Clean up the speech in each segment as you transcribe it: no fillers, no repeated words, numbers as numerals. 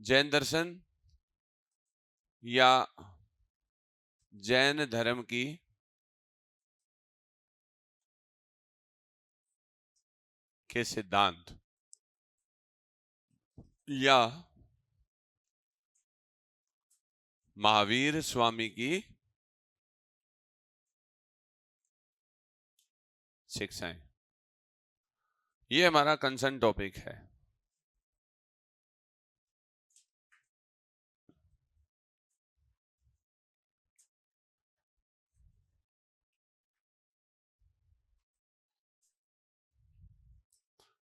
जैन दर्शन या जैन धर्म की के सिद्धांत या महावीर स्वामी की शिक्षाएं, ये हमारा कंसर्न टॉपिक है।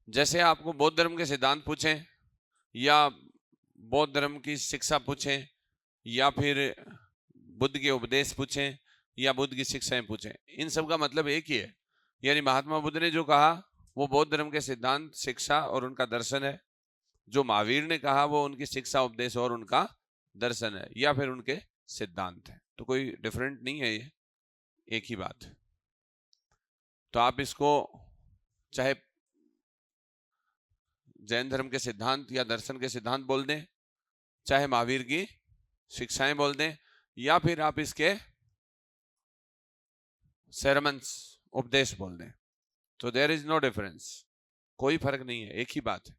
जैसे आपको बौद्ध धर्म के सिद्धांत पूछें या बौद्ध धर्म की शिक्षा पूछें या फिर बुद्ध के उपदेश पूछें या बुद्ध की शिक्षाएं पूछें, इन सब का मतलब एक ही है। यानी महात्मा बुद्ध ने जो कहा वो बौद्ध धर्म के सिद्धांत, शिक्षा और उनका दर्शन है। जो महावीर ने कहा वो उनकी शिक्षा, उपदेश और उनका दर्शन है या फिर उनके सिद्धांत है। तो कोई डिफरेंट नहीं है, ये एक ही बात है। तो आप इसको चाहे जैन धर्म के सिद्धांत या दर्शन के सिद्धांत बोल दें, चाहे महावीर की शिक्षाएं बोल दें, या फिर आप इसके सेरमन्स, उपदेश बोल दें, तो देयर इज नो डिफरेंस, कोई फर्क नहीं है, एक ही बात है।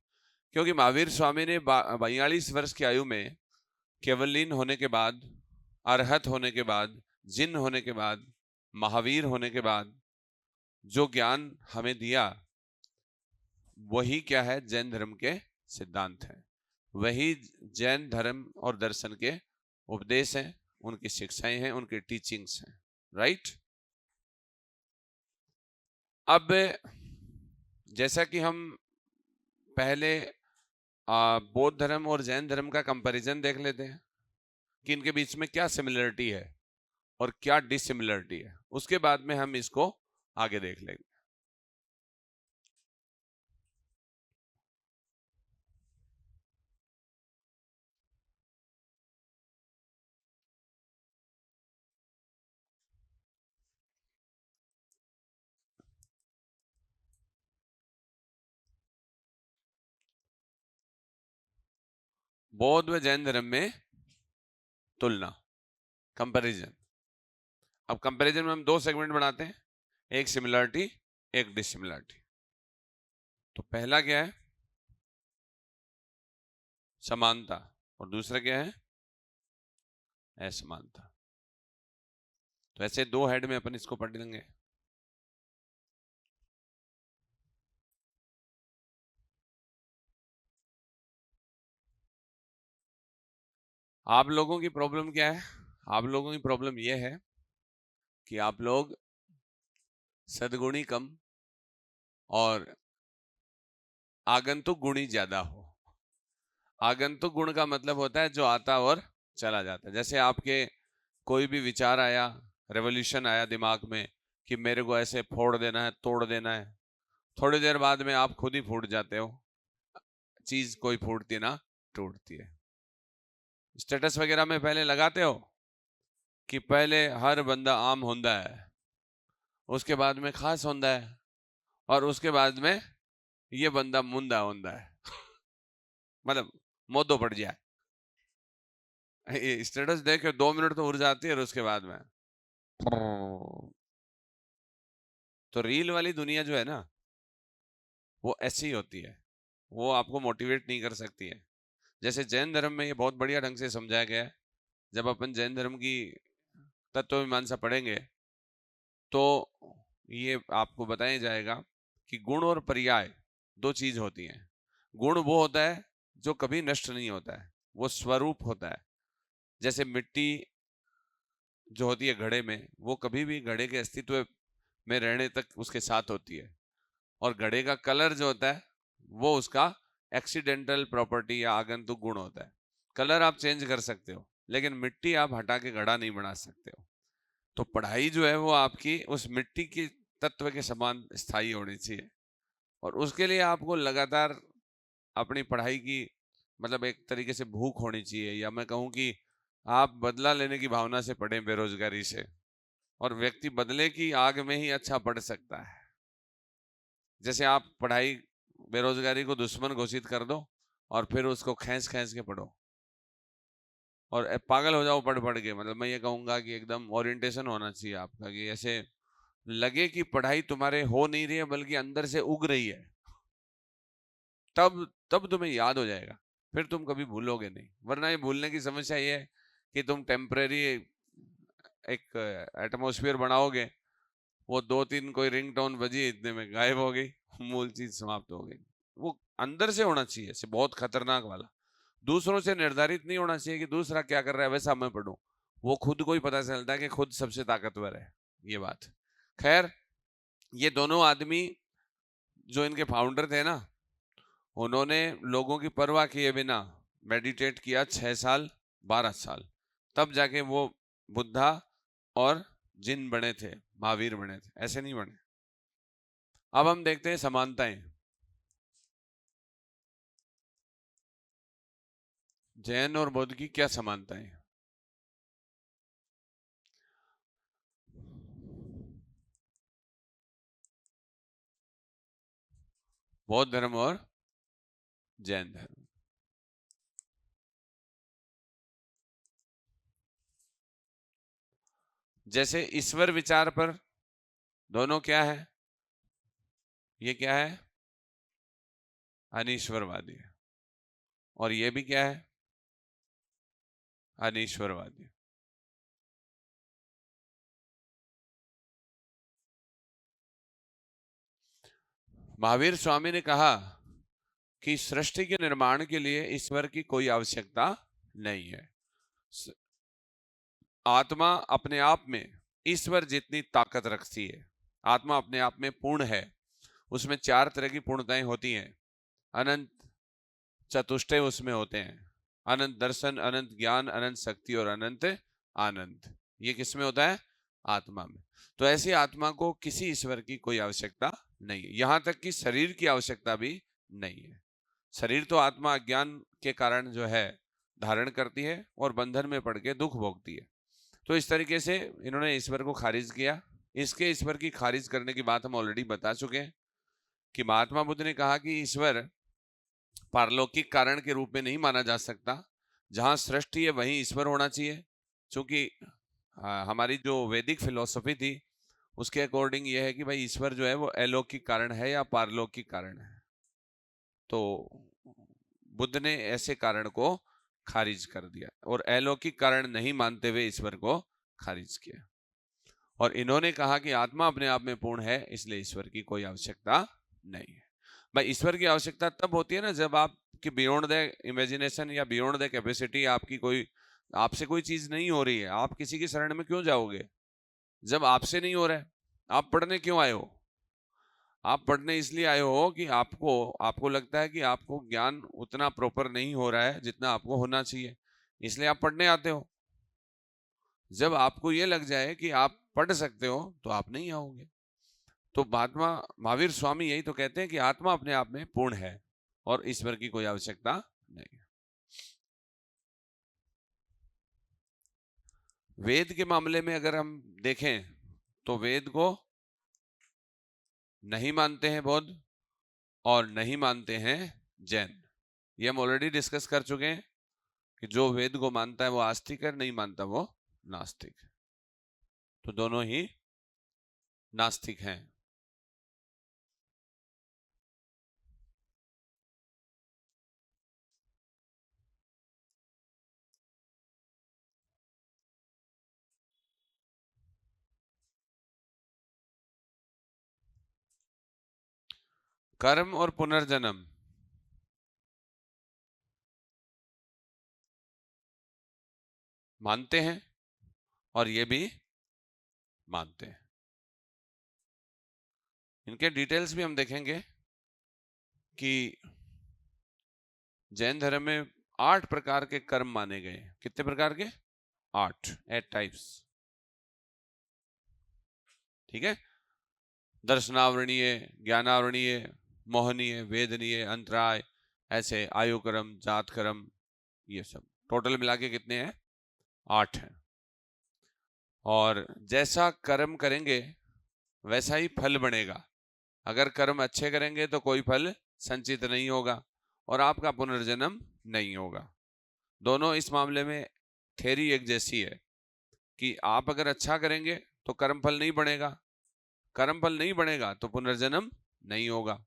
क्योंकि महावीर स्वामी ने 42 वर्ष की आयु में केवलीन होने के बाद, अरहत होने के बाद, जिन होने के बाद, महावीर होने के बाद जो ज्ञान हमें दिया वही क्या है, जैन धर्म के सिद्धांत है। वही जैन धर्म और दर्शन के उपदेश हैं, उनकी शिक्षाएं हैं, उनके टीचिंग्स हैं, राइट। अब जैसा कि हम पहले बौद्ध धर्म और जैन धर्म का कंपैरिजन देख लेते हैं कि इनके बीच में क्या सिमिलरिटी है और क्या डिसिमिलरिटी है, उसके बाद में हम इसको आगे देख लेंगे। बौद्ध व जैन धर्म में तुलना, कंपैरिजन। अब कंपैरिजन में हम दो सेगमेंट बनाते हैं, एक सिमिलरिटी, एक डिसिमिलरिटी। तो पहला क्या है, समानता, और दूसरा क्या है, असमानता। तो ऐसे दो हेड में अपन इसको पढ़ लेंगे। आप लोगों की प्रॉब्लम क्या है, आप लोगों की प्रॉब्लम यह है कि आप लोग सद्गुणी कम और आगंतुक गुणी ज्यादा हो। आगंतुक गुण का मतलब होता है जो आता और चला जाता है। जैसे आपके कोई भी विचार आया, रेवोल्यूशन आया दिमाग में कि मेरे को ऐसे फोड़ देना है, तोड़ देना है, थोड़ी देर बाद में आप खुद ही फूट जाते हो। चीज कोई फूटती ना टूटती है। स्टेटस वगैरह में पहले लगाते हो कि पहले हर बंदा आम होंदा है, उसके बाद में खास होंदा है, और उसके बाद में ये बंदा मुंदा होंदा है। मतलब मोदो पड़ जाए। स्टेटस देख के 2 मिनट तो उड़ जाती है और उसके बाद में तो रील वाली दुनिया जो है ना, वो ऐसी ही होती है, वो आपको मोटिवेट नहीं कर सकती है। जैसे जैन धर्म में ये बहुत बढ़िया ढंग से समझाया गया है। जब अपन जैन धर्म की तत्व मीमांसा पढ़ेंगे तो ये आपको बताया जाएगा कि गुण और पर्याय दो चीज होती हैं। गुण वो होता है जो कभी नष्ट नहीं होता है, वो स्वरूप होता है। जैसे मिट्टी जो होती है घड़े में, वो कभी भी घड़े के अस्तित्व में रहने तक उसके साथ होती है। और घड़े का कलर जो होता है वो उसका एक्सीडेंटल प्रॉपर्टी या आगंतुक गुण होता है। कलर आप चेंज कर सकते हो, लेकिन मिट्टी आप हटा के घड़ा नहीं बना सकते हो। तो पढ़ाई जो है वो आपकी उस मिट्टी की तत्व के समान स्थायी होनी चाहिए, और उसके लिए आपको लगातार अपनी पढ़ाई की मतलब एक तरीके से भूख होनी चाहिए, या मैं कहूँ कि आप बदला लेने की भावना से पढ़ें बेरोजगारी से। और व्यक्ति बदले की आग में ही अच्छा पढ़ सकता है। जैसे आप पढ़ाई, बेरोजगारी को दुश्मन घोषित कर दो और फिर उसको खींच खींच के पढ़ो, और पागल हो जाओ पढ़ पढ़ के। मतलब मैं ये कहूंगा कि एकदम ओरिएंटेशन होना चाहिए आपका, कि ऐसे लगे कि पढ़ाई तुम्हारे हो नहीं रही है बल्कि अंदर से उग रही है, तब तब तुम्हें याद हो जाएगा, फिर तुम कभी भूलोगे नहीं। वरना ये भूलने की समस्या ये है कि तुम टेम्परेरी एक एटमोस्फियर बनाओगे, वो 2-3 कोई रिंगटोन बजी, इतने में गायब हो गई, मूल चीज समाप्त हो गई। वो अंदर से होना चाहिए, से बहुत खतरनाक वाला। दूसरों से निर्धारित नहीं होना चाहिए कि दूसरा क्या कर रहा है वैसा मैं पढ़ूं। वो खुद को ही पता चलता है कि खुद सबसे ताकतवर है, ये बात। खैर, ये दोनों आदमी जो इनके फाउंडर थे ना, उन्होंने लोगों की परवाह किए बिना मेडिटेट किया 6 साल 12 साल, तब जाके वो बुद्धा और जिन बने थे, महावीर बने थे, ऐसे नहीं बने। अब हम देखते हैं समानताएं। जैन और बौद्ध की क्या समानताएं? बौद्ध धर्म और जैन धर्म। जैसे ईश्वर विचार पर दोनों क्या है? ये क्या है? अनीश्वरवादी है। और ये भी क्या है? अनीश्वरवादी। महावीर स्वामी ने कहा कि सृष्टि के निर्माण के लिए ईश्वर की कोई आवश्यकता नहीं है। आत्मा अपने आप में ईश्वर जितनी ताकत रखती है। आत्मा अपने आप में पूर्ण है। उसमें 4 तरह की पूर्णताएं होती हैं। अनंत चतुष्टय उसमें होते हैं। अनंत दर्शन, अनंत ज्ञान, अनंत शक्ति और अनंत आनंद। ये किसमें होता है? आत्मा में। तो ऐसी आत्मा को किसी ईश्वर की कोई आवश्यकता नहीं है। यहां तक कि शरीर की आवश्यकता भी नहीं है। शरीर तो आत्मा अज्ञान के कारण जो है धारण करती है और बंधन में पड़ के दुख भोगती है। तो इस तरीके से इन्होंने ईश्वर को खारिज किया। इसके ईश्वर की खारिज करने की बात हम ऑलरेडी बता चुके हैं कि महात्मा बुद्ध ने कहा कि ईश्वर पारलौकिक कारण के रूप में नहीं माना जा सकता। जहां सृष्टि है वहीं ईश्वर होना चाहिए। क्योंकि हमारी जो वैदिक फिलॉसफी थी उसके अकॉर्डिंग यह है कि भाई ईश्वर जो है वो अलौकिक कारण है या पारलौकिक कारण है। तो बुद्ध ने ऐसे कारण को खारिज कर दिया और अलौकिक कारण नहीं मानते हुए ईश्वर को खारिज किया। और इन्होंने कहा कि आत्मा अपने आप में पूर्ण है, इसलिए ईश्वर की कोई आवश्यकता नहीं है। भाई ईश्वर की आवश्यकता तब होती है ना जब आपकी बियॉन्ड द इमेजिनेशन या बियॉन्ड द कैपेसिटी, आपकी कोई, आपसे कोई चीज नहीं हो रही है। आप किसी की शरण में क्यों जाओगे जब आपसे नहीं हो रहा है? आप पढ़ने क्यों आए हो? आप पढ़ने इसलिए आए हो कि आपको आपको लगता है कि आपको ज्ञान उतना प्रॉपर नहीं हो रहा है जितना आपको होना चाहिए, इसलिए आप पढ़ने आते हो। जब आपको ये लग जाए कि आप पढ़ सकते हो तो आप नहीं आओगे। तो महात्मा महावीर स्वामी यही तो कहते हैं कि आत्मा अपने आप में पूर्ण है और ईश्वर की कोई आवश्यकता नहीं है। वेद के मामले में अगर हम देखें तो वेद को नहीं मानते हैं बौद्ध और नहीं मानते हैं जैन। ये हम ऑलरेडी डिस्कस कर चुके हैं कि जो वेद को मानता है वो आस्तिक है, नहीं मानता वो नास्तिक। तो दोनों ही नास्तिक हैं। कर्म और पुनर्जन्म मानते हैं और ये भी मानते हैं। इनके डिटेल्स भी हम देखेंगे कि जैन धर्म में 8 प्रकार के कर्म माने गए। कितने प्रकार के? 8 टाइप्स। ठीक है। दर्शनावरणीय, ज्ञानावरणीय, मोहनीय, वेदनीय, अंतराय, ऐसे आयु कर्म, जात कर्म, ये सब टोटल मिला के कितने हैं? 8 हैं। और जैसा कर्म करेंगे वैसा ही फल बनेगा। अगर कर्म अच्छे करेंगे तो कोई फल संचित नहीं होगा और आपका पुनर्जन्म नहीं होगा। दोनों इस मामले में थ्योरी एक जैसी है कि आप अगर अच्छा करेंगे तो कर्मफल नहीं बढ़ेगा, कर्मफल नहीं बढ़ेगा तो पुनर्जन्म नहीं होगा।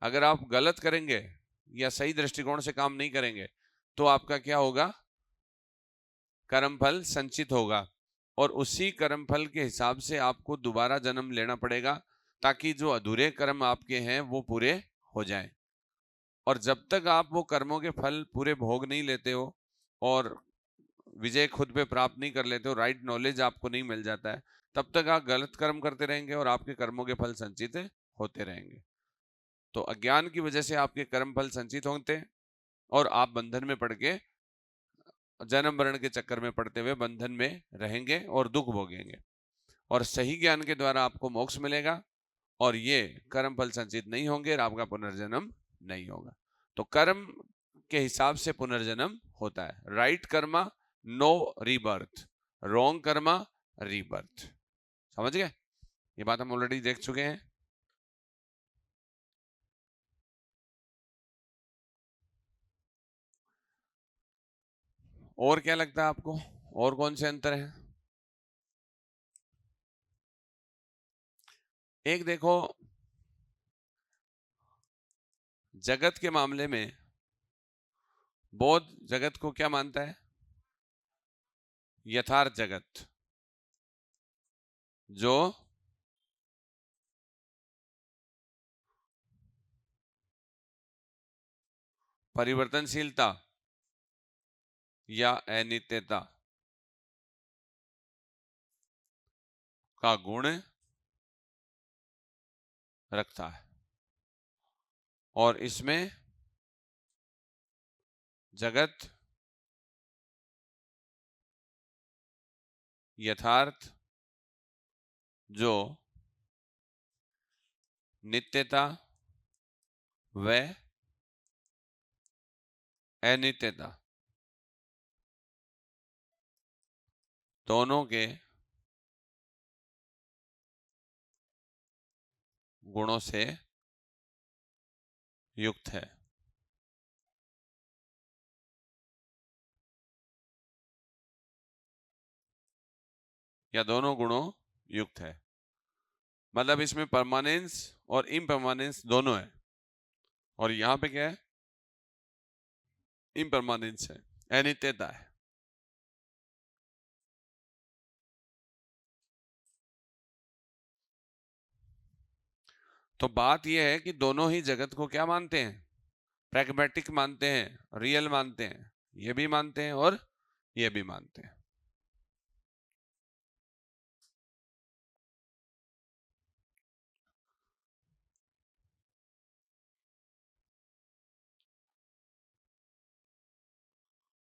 अगर आप गलत करेंगे या सही दृष्टिकोण से काम नहीं करेंगे तो आपका क्या होगा, कर्मफल संचित होगा, और उसी कर्मफल के हिसाब से आपको दोबारा जन्म लेना पड़ेगा ताकि जो अधूरे कर्म आपके हैं वो पूरे हो जाएं। और जब तक आप वो कर्मों के फल पूरे भोग नहीं लेते हो और विजय खुद पे प्राप्त नहीं कर लेते हो, राइट नॉलेज आपको नहीं मिल जाता है, तब तक आप गलत कर्म करते रहेंगे और आपके कर्मों के फल संचित होते रहेंगे। तो अज्ञान की वजह से आपके कर्म फल संचित होते हैं और आप बंधन में पड़ के, जन्म मरण के चक्कर में पड़ते हुए बंधन में रहेंगे और दुख भोगेंगे। और सही ज्ञान के द्वारा आपको मोक्ष मिलेगा और ये कर्म फल संचित नहीं होंगे और आपका पुनर्जन्म नहीं होगा। तो कर्म के हिसाब से पुनर्जन्म होता है। Right karma no rebirth, wrong karma rebirth. समझ गए? ये बात हम ऑलरेडी देख चुके हैं। और क्या लगता है आपको, और कौन से अंतर हैं? एक देखो, जगत के मामले में बौद्ध जगत को क्या मानता है? यथार्थ जगत, जो परिवर्तनशीलता या अनित्यता का गुण रखता है, और इसमें जगत यथार्थ जो नित्यता व अनित्यता दोनों के गुणों से युक्त है। या दोनों गुणों युक्त है, मतलब इसमें परमानेंस और इम्परमानेंस दोनों है, और यहां पे क्या है? इम्परमानेंस है, अनित्यता है। तो बात यह है कि दोनों ही जगत को क्या मानते हैं? प्रैग्मेटिक मानते हैं, रियल मानते हैं। ये भी मानते हैं और ये भी मानते हैं।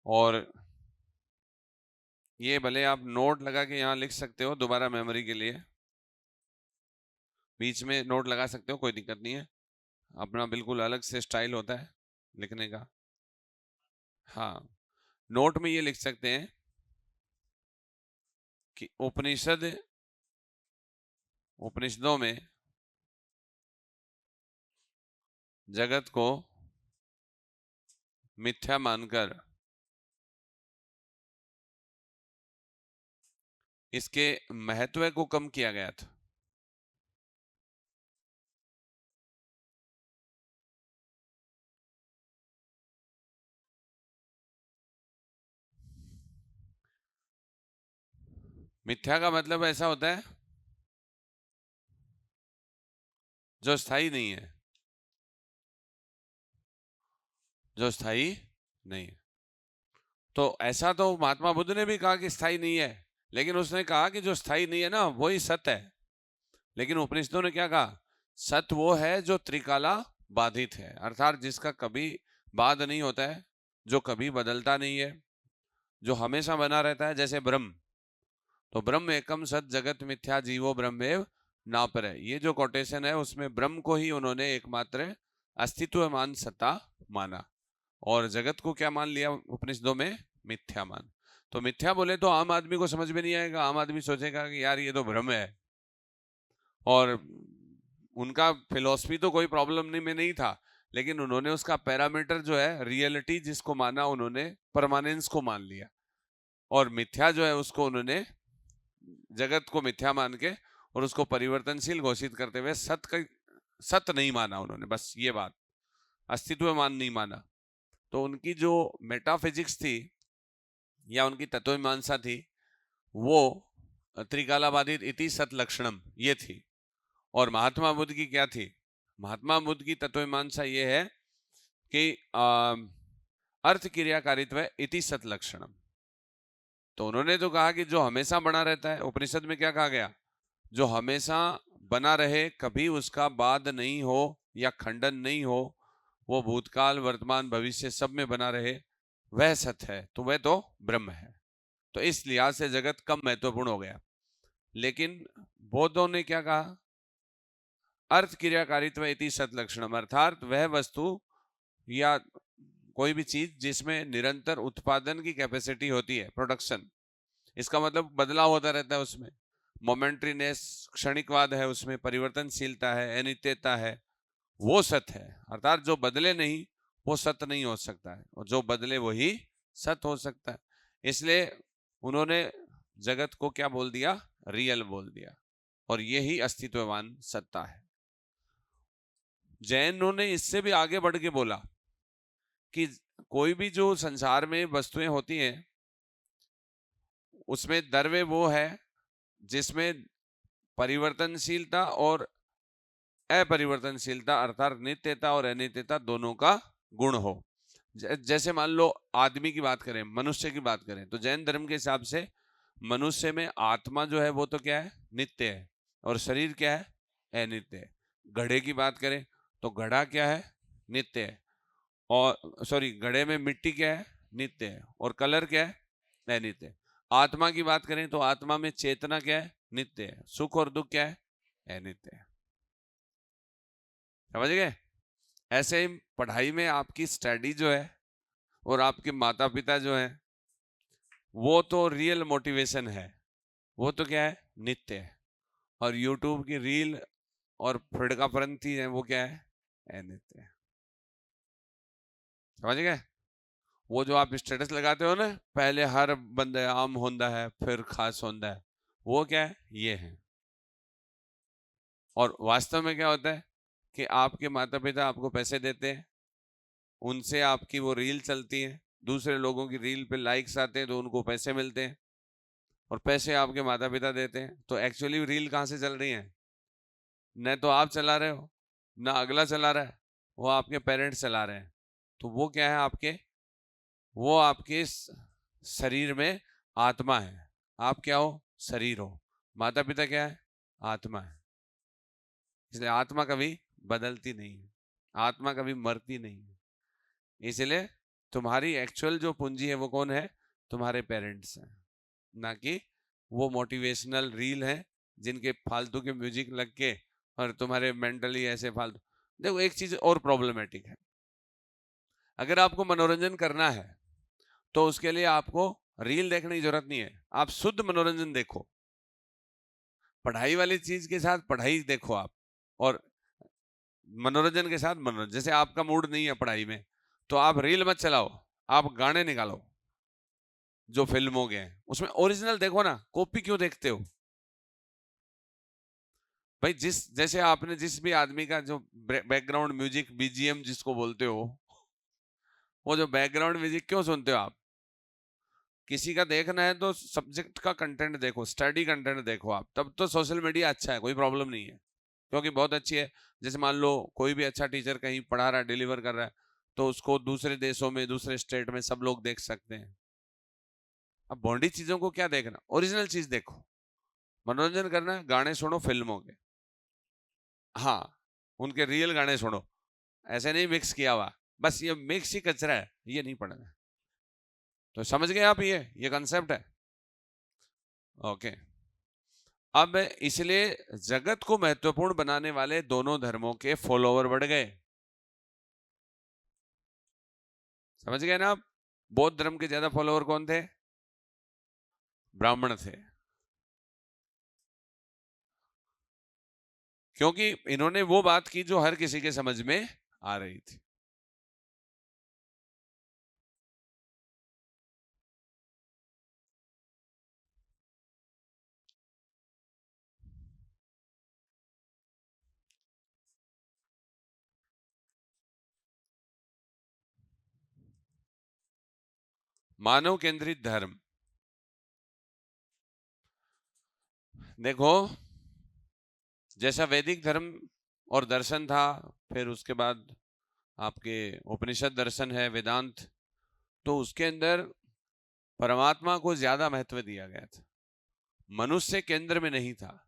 और ये भले आप नोट लगा के यहाँ लिख सकते हो दोबारा मेमोरी के लिए, बीच में नोट लगा सकते हो, कोई दिक्कत नहीं है। अपना बिल्कुल अलग से स्टाइल होता है लिखने का। हाँ, नोट में ये लिख सकते हैं कि उपनिषदों में जगत को मिथ्या मानकर इसके महत्व को कम किया गया था। मिथ्या का मतलब ऐसा होता है जो स्थायी नहीं है, जो स्थायी नहीं है। तो ऐसा तो महात्मा बुद्ध ने भी कहा कि स्थायी नहीं है, लेकिन उसने कहा कि जो स्थायी नहीं है ना वही सत्य है। लेकिन उपनिषदों ने क्या कहा? सत्य वो है जो त्रिकाला बाधित है, अर्थात जिसका कभी बाध नहीं होता है, जो कभी बदलता नहीं है, जो हमेशा बना रहता है, जैसे ब्रह्म। तो ब्रह्म एकम सत जगत मिथ्या जीवो ब्रह्मेव नापर है, ये जो कोटेशन है उसमें ब्रह्म को ही उन्होंने एकमात्र अस्तित्वमान सत्ता माना, और जगत को क्या मान लिया उपनिषदों में? मिथ्या मान। तो मिथ्या बोले तो आम आदमी को समझ में नहीं आएगा, आम आदमी सोचेगा कि यार ये तो भ्रम है, और उनका फिलॉसफी तो कोई प्रॉब्लम नहीं में नहीं था, लेकिन उन्होंने उसका पैरामीटर जो है रियलिटी जिसको माना, उन्होंने परमानेंस को मान लिया, और मिथ्या जो है उसको उन्होंने जगत को मिथ्या मान के और उसको परिवर्तनशील घोषित करते हुए सत्य नहीं माना उन्होंने, बस ये बात, अस्तित्वमान नहीं माना। तो उनकी जो मेटाफिजिक्स थी या उनकी तत्वमीमांसा थी वो त्रिकालाबाधित इति सत लक्षणम ये थी। और महात्मा बुद्ध की क्या थी? महात्मा बुद्ध की तत्वमीमांसा ये है कि अर्थ क्रियाकारित्व इति सत लक्षणम। तो उन्होंने तो कहा कि जो हमेशा बना रहता है, उपनिषद में क्या कहा गया? जो हमेशा बना रहे, कभी उसका बाद नहीं हो या खंडन नहीं हो, वो भूतकाल वर्तमान भविष्य सब में बना रहे, वह सत्य है, तो वह तो ब्रह्म है। तो इस लिहाज से जगत कम महत्वपूर्ण हो गया। लेकिन बौद्धों ने क्या कहा? अर्थ क्रियाकारित्व इति सत लक्षणम, अर्थात वह वस्तु या कोई भी चीज जिसमें निरंतर उत्पादन की कैपेसिटी होती है, प्रोडक्शन, इसका मतलब बदलाव होता रहता है, उसमें मोमेंट्रीनेस, क्षणिकवाद है, उसमें परिवर्तनशीलता है, अनित्यता है, वो सत्य है। अर्थात जो बदले नहीं वो सत्य नहीं हो सकता है, और जो बदले वही सत्य हो सकता है। इसलिए उन्होंने जगत को क्या बोल दिया? रियल बोल दिया, और यही अस्तित्ववान सत्ता है। जैनों ने इससे भी आगे बढ़ के बोला कि कोई भी जो संसार में वस्तुएं होती हैं उसमें द्रव्य वो है जिसमें परिवर्तनशीलता और अपरिवर्तनशीलता अर्थात नित्यता और अनित्यता दोनों का गुण हो। जैसे मान लो आदमी की बात करें, मनुष्य की बात करें, तो जैन धर्म के हिसाब से मनुष्य में आत्मा जो है वो तो क्या है? नित्य है, और शरीर क्या है? अनित्य है। घड़े की बात करें तो घड़ा क्या है? नित्य है, और सॉरी, घड़े में मिट्टी क्या है? नित्य है, और कलर क्या है? अनित्य है। आत्मा की बात करें तो आत्मा में चेतना क्या है? नित्य है। सुख और दुख क्या है? अनित्य है। समझ गए? ऐसे ही पढ़ाई में आपकी स्टडी जो है और आपके माता पिता जो है वो तो रियल मोटिवेशन है, वो तो क्या है? नित्य है। और यूट्यूब की रील और फड़कापंथी है वो क्या है? अनित्य है। समझ गए? वो जो आप स्टेटस लगाते हो ना, पहले हर बंदे आम होंदा है फिर खास होंदा है, वो क्या है? ये है। और वास्तव में क्या होता है कि आपके माता पिता आपको पैसे देते हैं, उनसे आपकी वो रील चलती है, दूसरे लोगों की रील पे लाइक्स आते हैं तो उनको पैसे मिलते हैं, और पैसे आपके माता पिता देते हैं। तो एक्चुअली रील कहाँ से चल रही है? न तो आप चला रहे हो, ना अगला चला रहा है, वो आपके पेरेंट्स चला रहे हैं। तो वो क्या है आपके? वो आपके शरीर में आत्मा है। आप क्या हो? शरीर हो। माता पिता क्या है? आत्मा है। इसलिए आत्मा कभी बदलती नहीं है, आत्मा कभी मरती नहीं है। इसलिए तुम्हारी एक्चुअल जो पूंजी है वो कौन है? तुम्हारे पेरेंट्स हैं, ना कि वो मोटिवेशनल रील है जिनके फालतू के म्यूजिक लग के और तुम्हारे मेंटली ऐसे फालतू। देखो एक चीज और प्रॉब्लमेटिक है, अगर आपको मनोरंजन करना है तो उसके लिए आपको रील देखने की जरूरत नहीं है, आप शुद्ध मनोरंजन देखो। पढ़ाई वाली चीज के साथ पढ़ाई देखो आप, और मनोरंजन के साथ मनोरंजन। जैसे आपका मूड नहीं है पढ़ाई में तो आप रील मत चलाओ, आप गाने निकालो जो फिल्मों के हैं, उसमें ओरिजिनल देखो ना, कॉपी क्यों देखते हो भाई? जैसे आपने जिस भी आदमी का जो बैकग्राउंड म्यूजिक बीजीएम जिसको बोलते हो, वो जो बैकग्राउंड म्यूजिक क्यों सुनते हो आप? किसी का देखना है तो सब्जेक्ट का कंटेंट देखो, स्टडी कंटेंट देखो आप, तब तो सोशल मीडिया अच्छा है, कोई प्रॉब्लम नहीं है, क्योंकि बहुत अच्छी है। जैसे मान लो कोई भी अच्छा टीचर कहीं पढ़ा रहा है, डिलीवर कर रहा है, तो उसको दूसरे देशों में, दूसरे स्टेट में सब लोग देख सकते हैं। अब बॉन्डी चीजों को क्या देखना, ओरिजिनल चीज देखो। मनोरंजन करना है, गाने सुनो फिल्मों के, हाँ, उनके रियल गाने सुनो, ऐसे नहीं मिक्स किया हुआ, बस ये मिक्स ही कचरा है, ये नहीं पढ़ना। तो समझ गए आप? ये कंसेप्ट है। ओके। अब इसलिए जगत को महत्वपूर्ण बनाने वाले दोनों धर्मों के फॉलोवर बढ़ गए। समझ गए ना आप? बौद्ध धर्म के ज्यादा फॉलोवर कौन थे? ब्राह्मण थे, क्योंकि इन्होंने वो बात की जो हर किसी के समझ में आ रही थी। मानव केंद्रित धर्म। देखो, जैसा वैदिक धर्म और दर्शन था, फिर उसके बाद आपके उपनिषद दर्शन है, वेदांत, तो उसके अंदर परमात्मा को ज्यादा महत्व दिया गया था, मनुष्य केंद्र में नहीं था।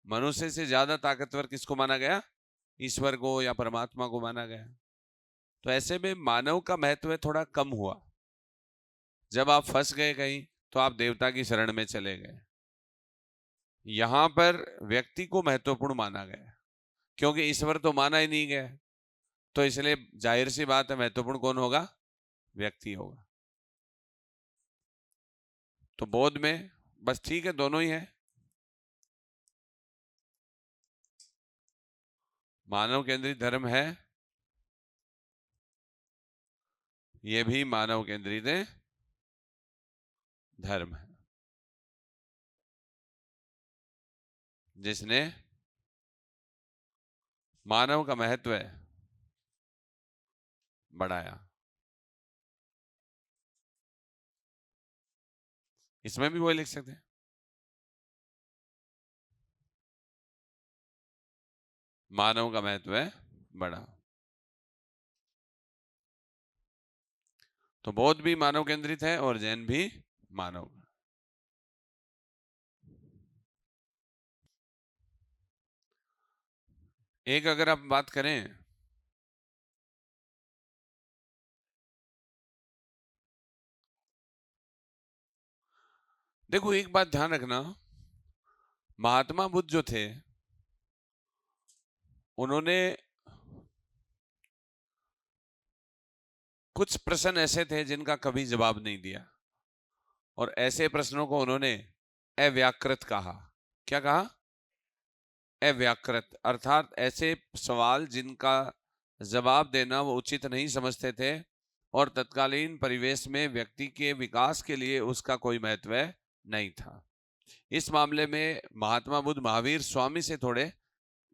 मनुष्य से ज्यादा ताकतवर किसको माना गया? ईश्वर को या परमात्मा को माना गया। तो ऐसे में मानव का महत्व थोड़ा कम हुआ। जब आप फंस गए कहीं तो आप देवता की शरण में चले गए। यहां पर व्यक्ति को महत्वपूर्ण माना गया, क्योंकि ईश्वर तो माना ही नहीं गया, तो इसलिए जाहिर सी बात है महत्वपूर्ण कौन होगा? व्यक्ति होगा। तो बौद्ध में बस ठीक है, दोनों ही है। मानव केंद्रित धर्म है, ये भी मानव केंद्रित धर्म है, जिसने मानव का महत्व बढ़ाया। इसमें भी वही लिख सकते हैं, मानव का महत्व बढ़ा। तो बौद्ध भी मानव केंद्रित है और जैन भी मानव। एक अगर आप बात करें, देखो एक बात ध्यान रखना, महात्मा बुद्ध जो थे उन्होंने कुछ प्रश्न ऐसे थे जिनका कभी जवाब नहीं दिया, और ऐसे प्रश्नों को उन्होंने अव्याकृत कहा। क्या कहा? अव्याकृत, अर्थात ऐसे सवाल जिनका जवाब देना वो उचित नहीं समझते थे, और तत्कालीन परिवेश में व्यक्ति के विकास के लिए उसका कोई महत्व नहीं था। इस मामले में महात्मा बुद्ध महावीर स्वामी से थोड़े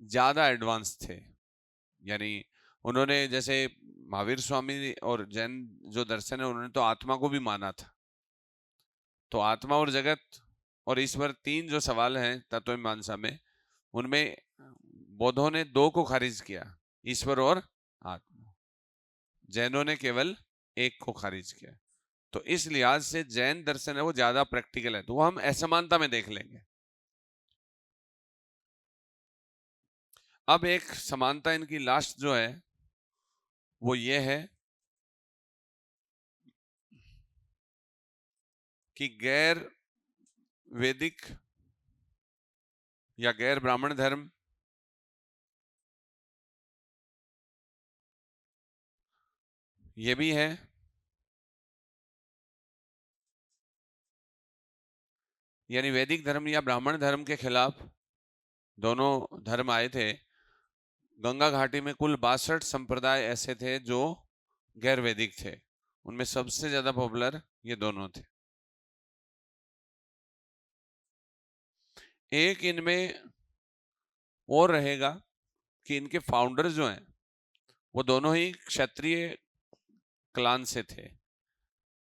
ज्यादा एडवांस थे। यानी उन्होंने, जैसे महावीर स्वामी और जैन जो दर्शन है, उन्होंने तो आत्मा को भी माना था। तो आत्मा और जगत और ईश्वर, तीन जो सवाल हैं तत्वमीमांसा में, उनमें बौद्धों ने दो को खारिज किया, ईश्वर और आत्मा। जैनों ने केवल एक को खारिज किया। तो इस लिहाज से जैन दर्शन है वो ज्यादा प्रैक्टिकल है, तो वो हम असमानता में देख लेंगे। अब एक समानता इनकी लास्ट जो है वो ये है कि गैर वैदिक या गैर ब्राह्मण धर्म ये भी है, यानी वैदिक धर्म या ब्राह्मण धर्म के खिलाफ दोनों धर्म आए थे। गंगा घाटी में कुल 62 संप्रदाय ऐसे थे जो गैर वैदिक थे, उनमें सबसे ज्यादा पॉपुलर ये दोनों थे। एक इनमें और रहेगा कि इनके फाउंडर जो हैं वो दोनों ही क्षत्रिय क्लान से थे।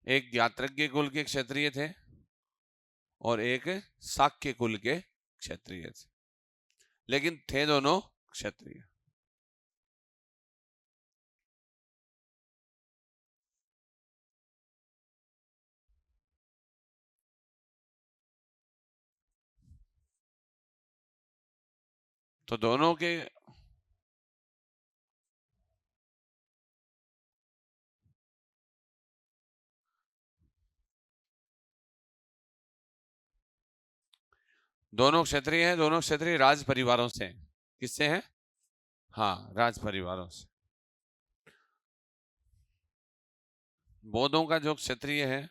एक यात्रज्ञ कुल के क्षत्रिय थे और एक शाक्य कुल के क्षत्रिय थे, लेकिन थे दोनों क्षत्रिय। तो दोनों के दोनों क्षत्रिय हैं, दोनों क्षत्रिय राज परिवारों से हैं। किससे हैं? हाँ, राज परिवारों से। बौद्धों का जो क्षत्रिय है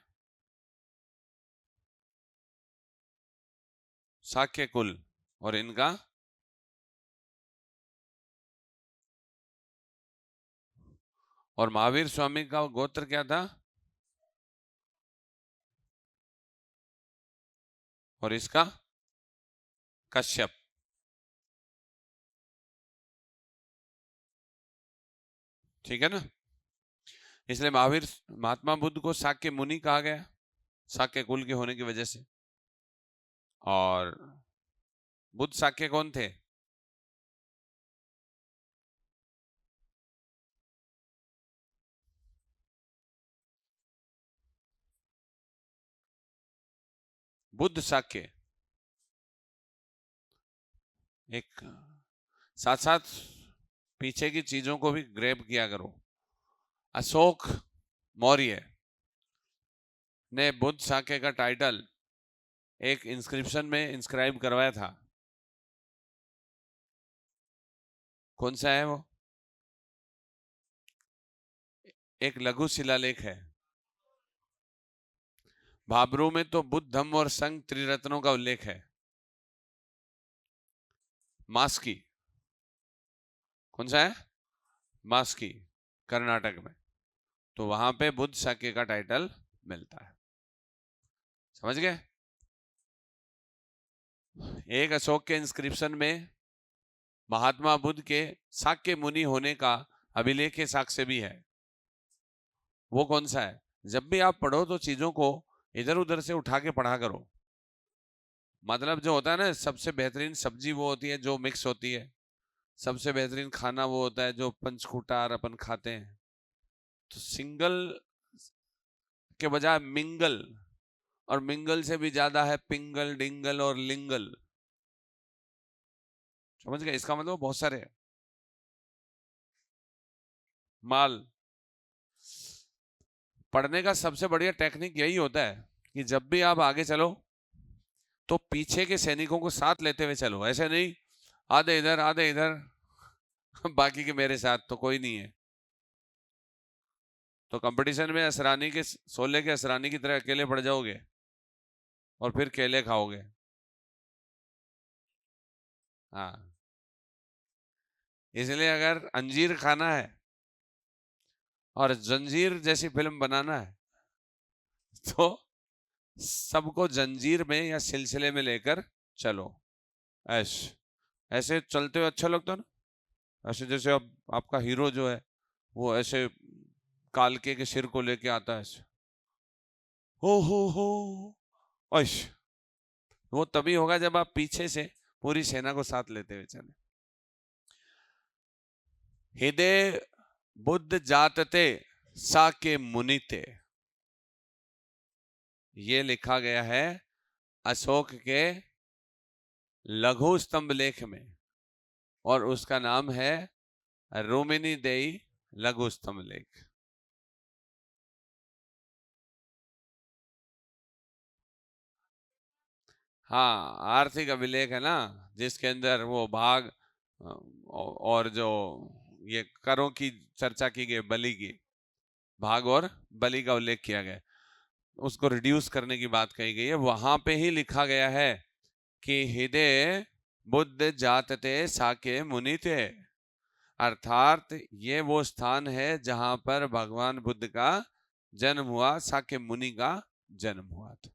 शाक्य कुल, और इनका और महावीर स्वामी का गोत्र क्या था? और इसका कश्यप। ठीक है ना? इसलिए महात्मा बुद्ध को शाक्य मुनि कहा गया, शाक्य कुल के होने की वजह से। और बुद्ध शाक्य कौन थे? बुद्ध शाक्य। एक साथ साथ पीछे की चीजों को भी ग्रैब किया करो। अशोक मौर्य ने बुद्ध शाक्य का टाइटल एक इंस्क्रिप्शन में इंस्क्राइब करवाया था। कौन सा है वो? एक लघु शिलालेख है। भाबरू में तो बुद्ध, धम्म और संघ त्रिरत्नों का उल्लेख है। मास्की, कौन सा है? मास्की, कर्नाटक में। तो वहां पे बुद्ध शाक्य का टाइटल मिलता है। समझ गए? एक अशोक के इंस्क्रिप्शन में महात्मा बुद्ध के शाक्य मुनि होने का अभिलेख साक्ष्य भी है। वो कौन सा है? जब भी आप पढ़ो तो चीजों को इधर उधर से उठा के पढ़ा करो। मतलब जो होता है ना, सबसे बेहतरीन सब्जी वो होती है जो मिक्स होती है, सबसे बेहतरीन खाना वो होता है जो पंचकूटार अपन खाते हैं। तो सिंगल के बजाय मिंगल, और मिंगल से भी ज्यादा है पिंगल, डिंगल और लिंगल। समझ गए? इसका मतलब बहुत सारे है। माल। पढ़ने का सबसे बढ़िया टेक्निक यही होता है कि जब भी आप आगे चलो तो पीछे के सैनिकों को साथ लेते हुए चलो। ऐसे नहीं आधे इधर आधे इधर बाकी के मेरे साथ तो कोई नहीं है। तो कंपटीशन में असरानी के, शोले के असरानी की तरह अकेले पड़ जाओगे और फिर केले खाओगे। हाँ, इसलिए अगर अंजीर खाना है और जंजीर जैसी फिल्म बनाना है तो सबको जंजीर में या सिलसिले में लेकर चलो। ऐसे चलते हुए अच्छा लगता है ना। ऐसे जैसे अब आपका हीरो जो है वो ऐसे कालके के सिर को लेके आता है ऐसे, हो ऐश। वो तभी होगा जब आप पीछे से पूरी सेना को साथ लेते हुए चले। हृदय बुद्ध जातते साके मुनिते, ये लिखा गया है अशोक के लघु स्तंभ लेख में, और उसका नाम है रोमिनी देई लघु स्तंभ लेख। हाँ, आर्थिक अभिलेख है ना, जिसके अंदर वो भाग और जो ये करों की चर्चा की गई, बलि की भाग और बलि का उल्लेख किया गया, उसको रिड्यूस करने की बात कही गई है। वहां पे ही लिखा गया है कि हृदय बुद्ध जातते साके मुनि थे, अर्थात ये वो स्थान है जहां पर भगवान बुद्ध का जन्म हुआ, साके मुनि का जन्म हुआ था।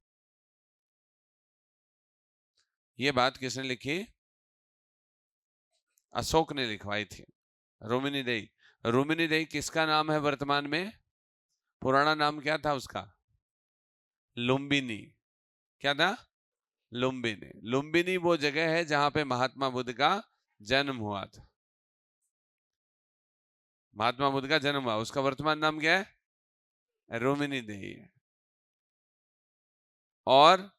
ये बात किसने लिखी? अशोक ने लिखवाई थी। रोमिनी देई। रोमिनी देई किसका नाम है वर्तमान में? पुराना नाम क्या था उसका? लुम्बिनी। क्या था? लुम्बिनी। लुम्बिनी वो जगह है जहां पे महात्मा बुद्ध का जन्म हुआ था। महात्मा बुद्ध का जन्म हुआ, उसका वर्तमान नाम क्या है? रोमिनी देई है। और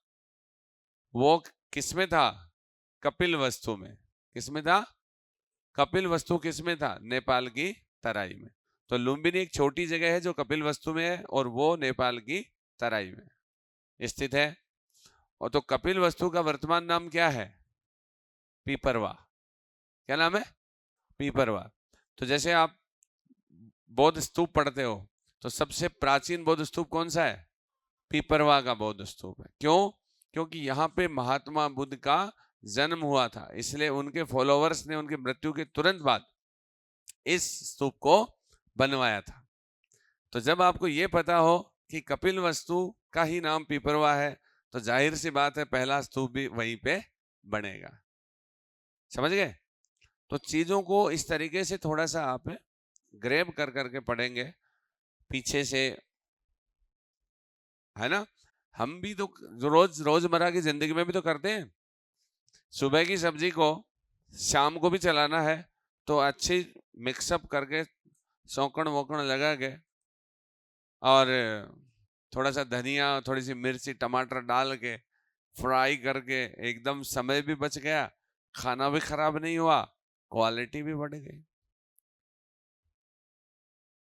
वो किसमें था? कपिल वस्तु में। किसमें था? कपिल वस्तु किसमें था? नेपाल की तराई में। तो लुम्बिनी एक छोटी जगह है जो कपिल वस्तु में है, और वो नेपाल की तराई में स्थित है। और तो कपिल वस्तु का वर्तमान नाम क्या है? पीपरवा। क्या नाम है? पीपरवा। तो जैसे आप बौद्ध स्तूप पढ़ते हो तो सबसे प्राचीन बौद्ध स्तूप कौन सा है? पीपरवा का बौद्ध स्तूप है। क्यों? क्योंकि यहाँ पे महात्मा बुद्ध का जन्म हुआ था, इसलिए उनके फॉलोअर्स ने उनकी मृत्यु के तुरंत बाद इस स्तूप को बनवाया था। तो जब आपको ये पता हो कि कपिल वस्तु का ही नाम पीपरवा है, तो जाहिर सी बात है पहला स्तूप भी वहीं पे बनेगा। समझ गए? तो चीजों को इस तरीके से थोड़ा सा आप ग्रेब कर करके पढ़ेंगे, पीछे से, है ना। हम भी तो रोजमर्रा की जिंदगी में भी तो करते हैं। सुबह की सब्जी को शाम को भी चलाना है तो अच्छी मिक्सअप करके सौंकण वोकण लगा के और थोड़ा सा धनिया, थोड़ी सी मिर्ची, टमाटर डाल के फ्राई करके एकदम समय भी बच गया, खाना भी खराब नहीं हुआ, क्वालिटी भी बढ़ गई।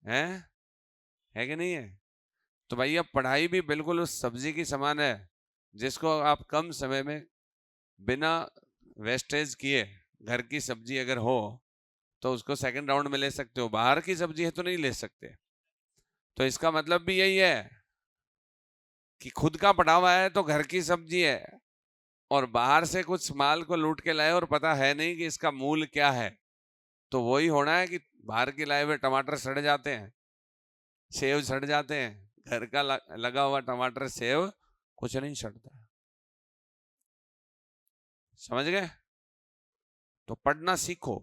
है कि नहीं है? तो भैया पढ़ाई भी बिल्कुल उस सब्जी की समान है जिसको आप कम समय में बिना वेस्टेज किए, घर की सब्जी अगर हो तो उसको सेकंड राउंड में ले सकते हो, बाहर की सब्जी है तो नहीं ले सकते। तो इसका मतलब भी यही है कि खुद का पढ़ा हुआ है तो घर की सब्जी है, और बाहर से कुछ माल को लूट के लाए और पता है नहीं कि इसका मूल क्या है, तो वही होना है कि बाहर के लाए हुए टमाटर सड़ जाते हैं, सेव सड़ जाते हैं, घर का लगा हुआ टमाटर सेव कुछ नहीं सड़ता। समझ गए? तो पढ़ना सीखो।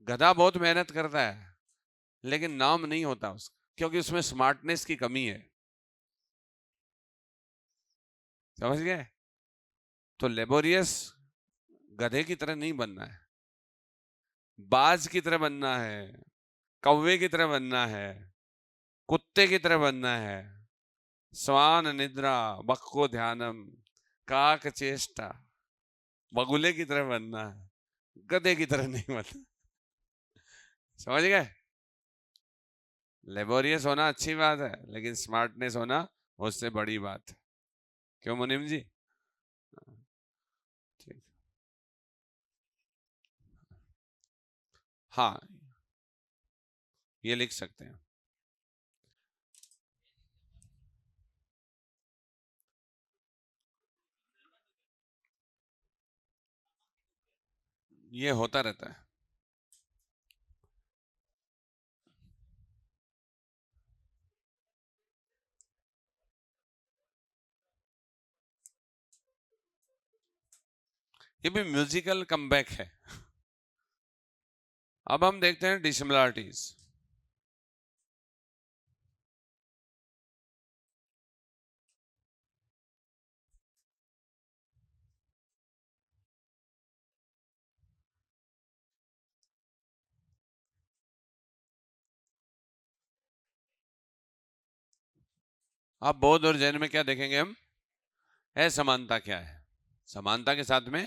गधा बहुत मेहनत करता है लेकिन नाम नहीं होता उसका, क्योंकि उसमें स्मार्टनेस की कमी है। समझ गए? तो लेबोरियस गधे की तरह नहीं बनना है, बाज की तरह बनना है, कौवे की तरह बनना है, कुत्ते की तरह बनना है। स्वान निद्रा बक्को ध्यानम, काक चेष्टा, बगुले की तरह बनना है, गधे की तरह नहीं बनना। समझ गए? लेबोरियस होना अच्छी बात है लेकिन स्मार्टनेस होना उससे बड़ी बात है। क्यों मुनीम जी? ठीक। हाँ, ये लिख सकते हैं। ये होता रहता है। ये भी म्यूजिकल कमबैक है। अब हम देखते हैं डिसिमिलरिटीज। अब बौद्ध और जैन में क्या देखेंगे हम? असमानता क्या है, समानता के साथ में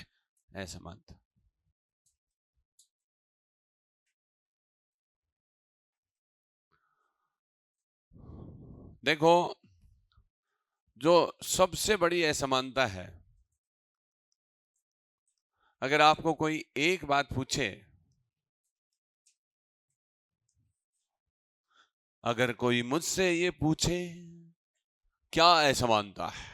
असमानता। देखो, जो सबसे बड़ी असमानता है, अगर आपको कोई एक बात पूछे, अगर कोई मुझसे ये पूछे क्या असमानता है?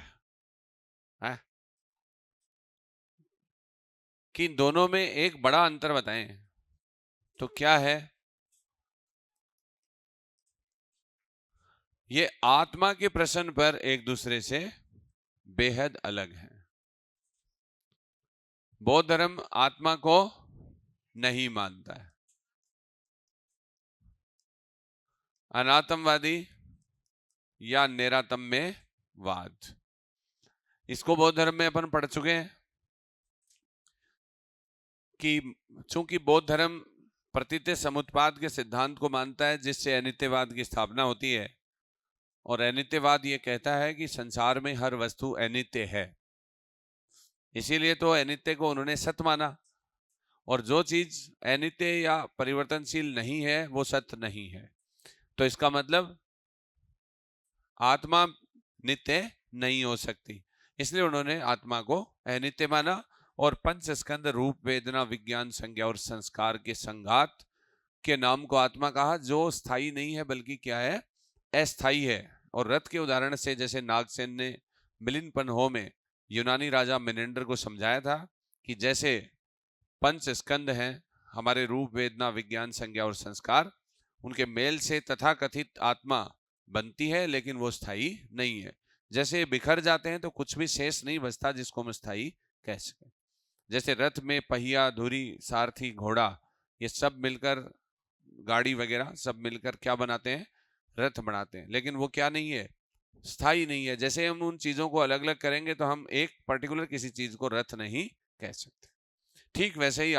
कि दोनों में एक बड़ा अंतर बताएं, तो क्या है? ये आत्मा के प्रश्न पर एक दूसरे से बेहद अलग है। बौद्ध धर्म आत्मा को नहीं मानता है, अनात्मवादी या निरात्म्यवाद, इसको बौद्ध धर्म में अपन पढ़ चुके हैं कि चूंकि बौद्ध धर्म प्रतीत समुत्पाद के सिद्धांत को मानता है जिससे अनित्यवाद की स्थापना होती है, और अनित्यवाद ये कहता है कि संसार में हर वस्तु अनित्य है, इसीलिए तो अनित्य को उन्होंने सत्य माना, और जो चीज अनित्य या परिवर्तनशील नहीं है वो सत्य नहीं है। तो इसका मतलब आत्मा नित्य नहीं हो सकती, इसलिए उन्होंने आत्मा को अनित्य माना, और पंच स्कंद रूप वेदना विज्ञान संज्ञा और संस्कार के संघात के नाम को आत्मा कहा, जो स्थायी नहीं है बल्कि क्या है? अस्थायी है। और रथ के उदाहरण से जैसे नागसेन ने मिलिनपनहो में यूनानी राजा मिनेंडर को समझाया था कि जैसे पंच स्कंद हैं हमारे रूप वेदना विज्ञान संज्ञा और संस्कार, उनके मेल से तथाकथित आत्मा बनती है लेकिन वो स्थायी नहीं है। जैसे बिखर जाते हैं तो कुछ भी शेष नहीं बचता जिसको हम स्थायी कह सकें। जैसे रथ में पहिया, धुरी, सारथी, घोड़ा, ये सब मिलकर गाड़ी वगैरह सब मिलकर क्या बनाते हैं, रथ बनाते हैं। लेकिन वो क्या नहीं है, स्थायी नहीं है। जैसे हम उन चीजों को अलग अलग करेंगे तो हम एक पर्टिकुलर किसी चीज को रथ नहीं कह सकते। ठीक वैसे ही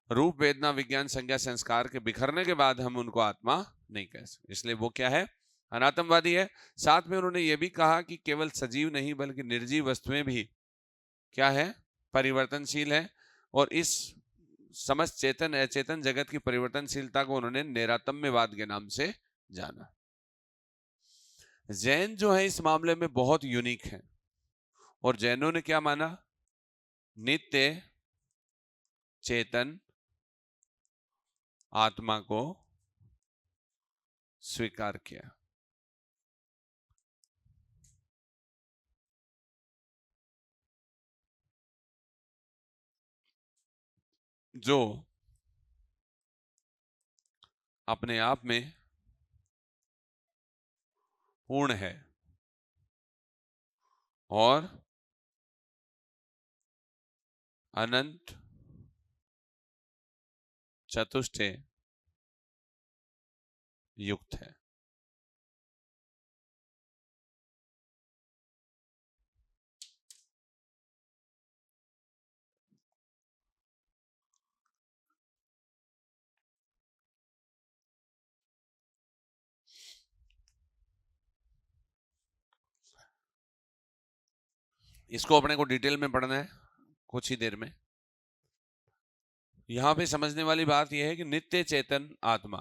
रूप वेदना विज्ञान संज्ञा संस्कार के बिखरने के बाद हम उनको आत्मा नहीं कह सकते, इसलिए वो क्या है, अनात्मवादी है। साथ में उन्होंने ये भी कहा कि केवल सजीव नहीं बल्कि निर्जीव वस्तुएं भी क्या है, परिवर्तनशील है। और इस समस्त चेतन अचेतन जगत की परिवर्तनशीलता को उन्होंने नैरात्म्यवाद के नाम से जाना। जैन जो है इस मामले में बहुत यूनिक है। और जैनों ने क्या माना, नित्य चेतन आत्मा को स्वीकार किया। जो अपने आप में पूर्ण है और अनंत चतुष्टय युक्त है। इसको अपने को डिटेल में पढ़ना है कुछ ही देर में। यहां पे समझने वाली बात यह है कि नित्य चेतन आत्मा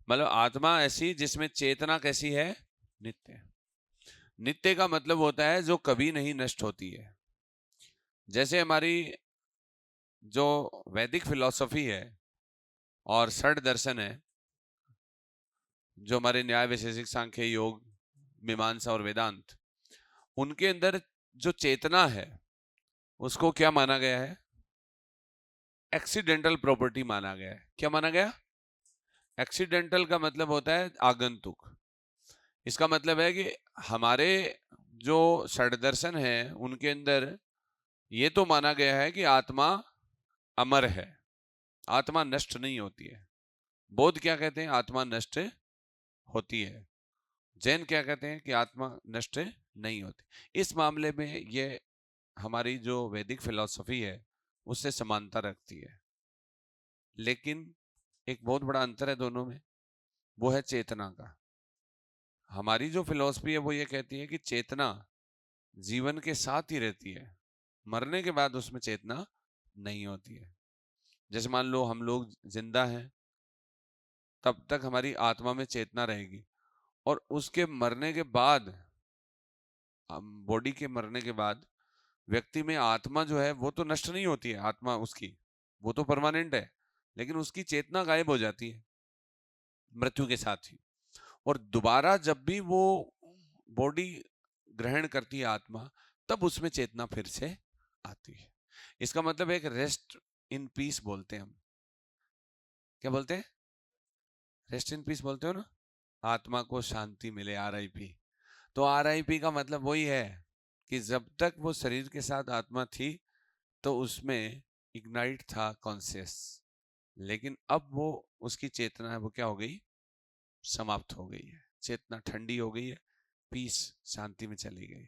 मतलब आत्मा ऐसी जिसमें चेतना कैसी है, नित्य। नित्य का मतलब होता है जो कभी नहीं नष्ट होती है। जैसे हमारी जो वैदिक फिलॉसफी है और षड दर्शन है, जो हमारे न्याय वैशेषिक सांख्य योग मीमांसा और वेदांत, उनके अंदर जो चेतना है उसको क्या माना गया है, एक्सीडेंटल प्रॉपर्टी माना गया है। क्या माना गया, एक्सीडेंटल का मतलब होता है आगंतुक। इसका मतलब है कि हमारे जो षड दर्शन है उनके अंदर ये तो माना गया है कि आत्मा अमर है, आत्मा नष्ट नहीं होती है। बौद्ध क्या कहते हैं, आत्मा नष्ट होती है। जैन क्या कहते हैं कि आत्मा नष्ट नहीं होती। इस मामले में ये हमारी जो वैदिक फिलॉसफी है उससे समानता रखती है। लेकिन एक बहुत बड़ा अंतर है दोनों में, वो है चेतना का। हमारी जो फिलॉसफी है वो ये कहती है कि चेतना जीवन के साथ ही रहती है, मरने के बाद उसमें चेतना नहीं होती है। जैसे मान लो हम लोग जिंदा हैं, तब तक हमारी आत्मा में चेतना रहेगी, और उसके मरने के बाद, बॉडी के मरने के बाद व्यक्ति में आत्मा जो है वो तो नष्ट नहीं होती है, आत्मा उसकी वो तो परमानेंट है, लेकिन उसकी चेतना गायब हो जाती है मृत्यु के साथ ही। और दोबारा जब भी वो बॉडी ग्रहण करती है आत्मा, तब उसमें चेतना फिर से आती है। इसका मतलब एक रेस्ट इन पीस बोलते हैं हम। क्या बोलते हैं, रेस्ट इन पीस बोलते हो ना, आत्मा को शांति मिले, आरआईपी। तो आरआईपी का मतलब वही है कि जब तक वो शरीर के साथ आत्मा थी तो उसमें इग्नाइट था कॉन्शियस, लेकिन अब वो उसकी चेतना है वो क्या हो गई, समाप्त हो गई है। चेतना ठंडी हो गई है, पीस शांति में चली गई।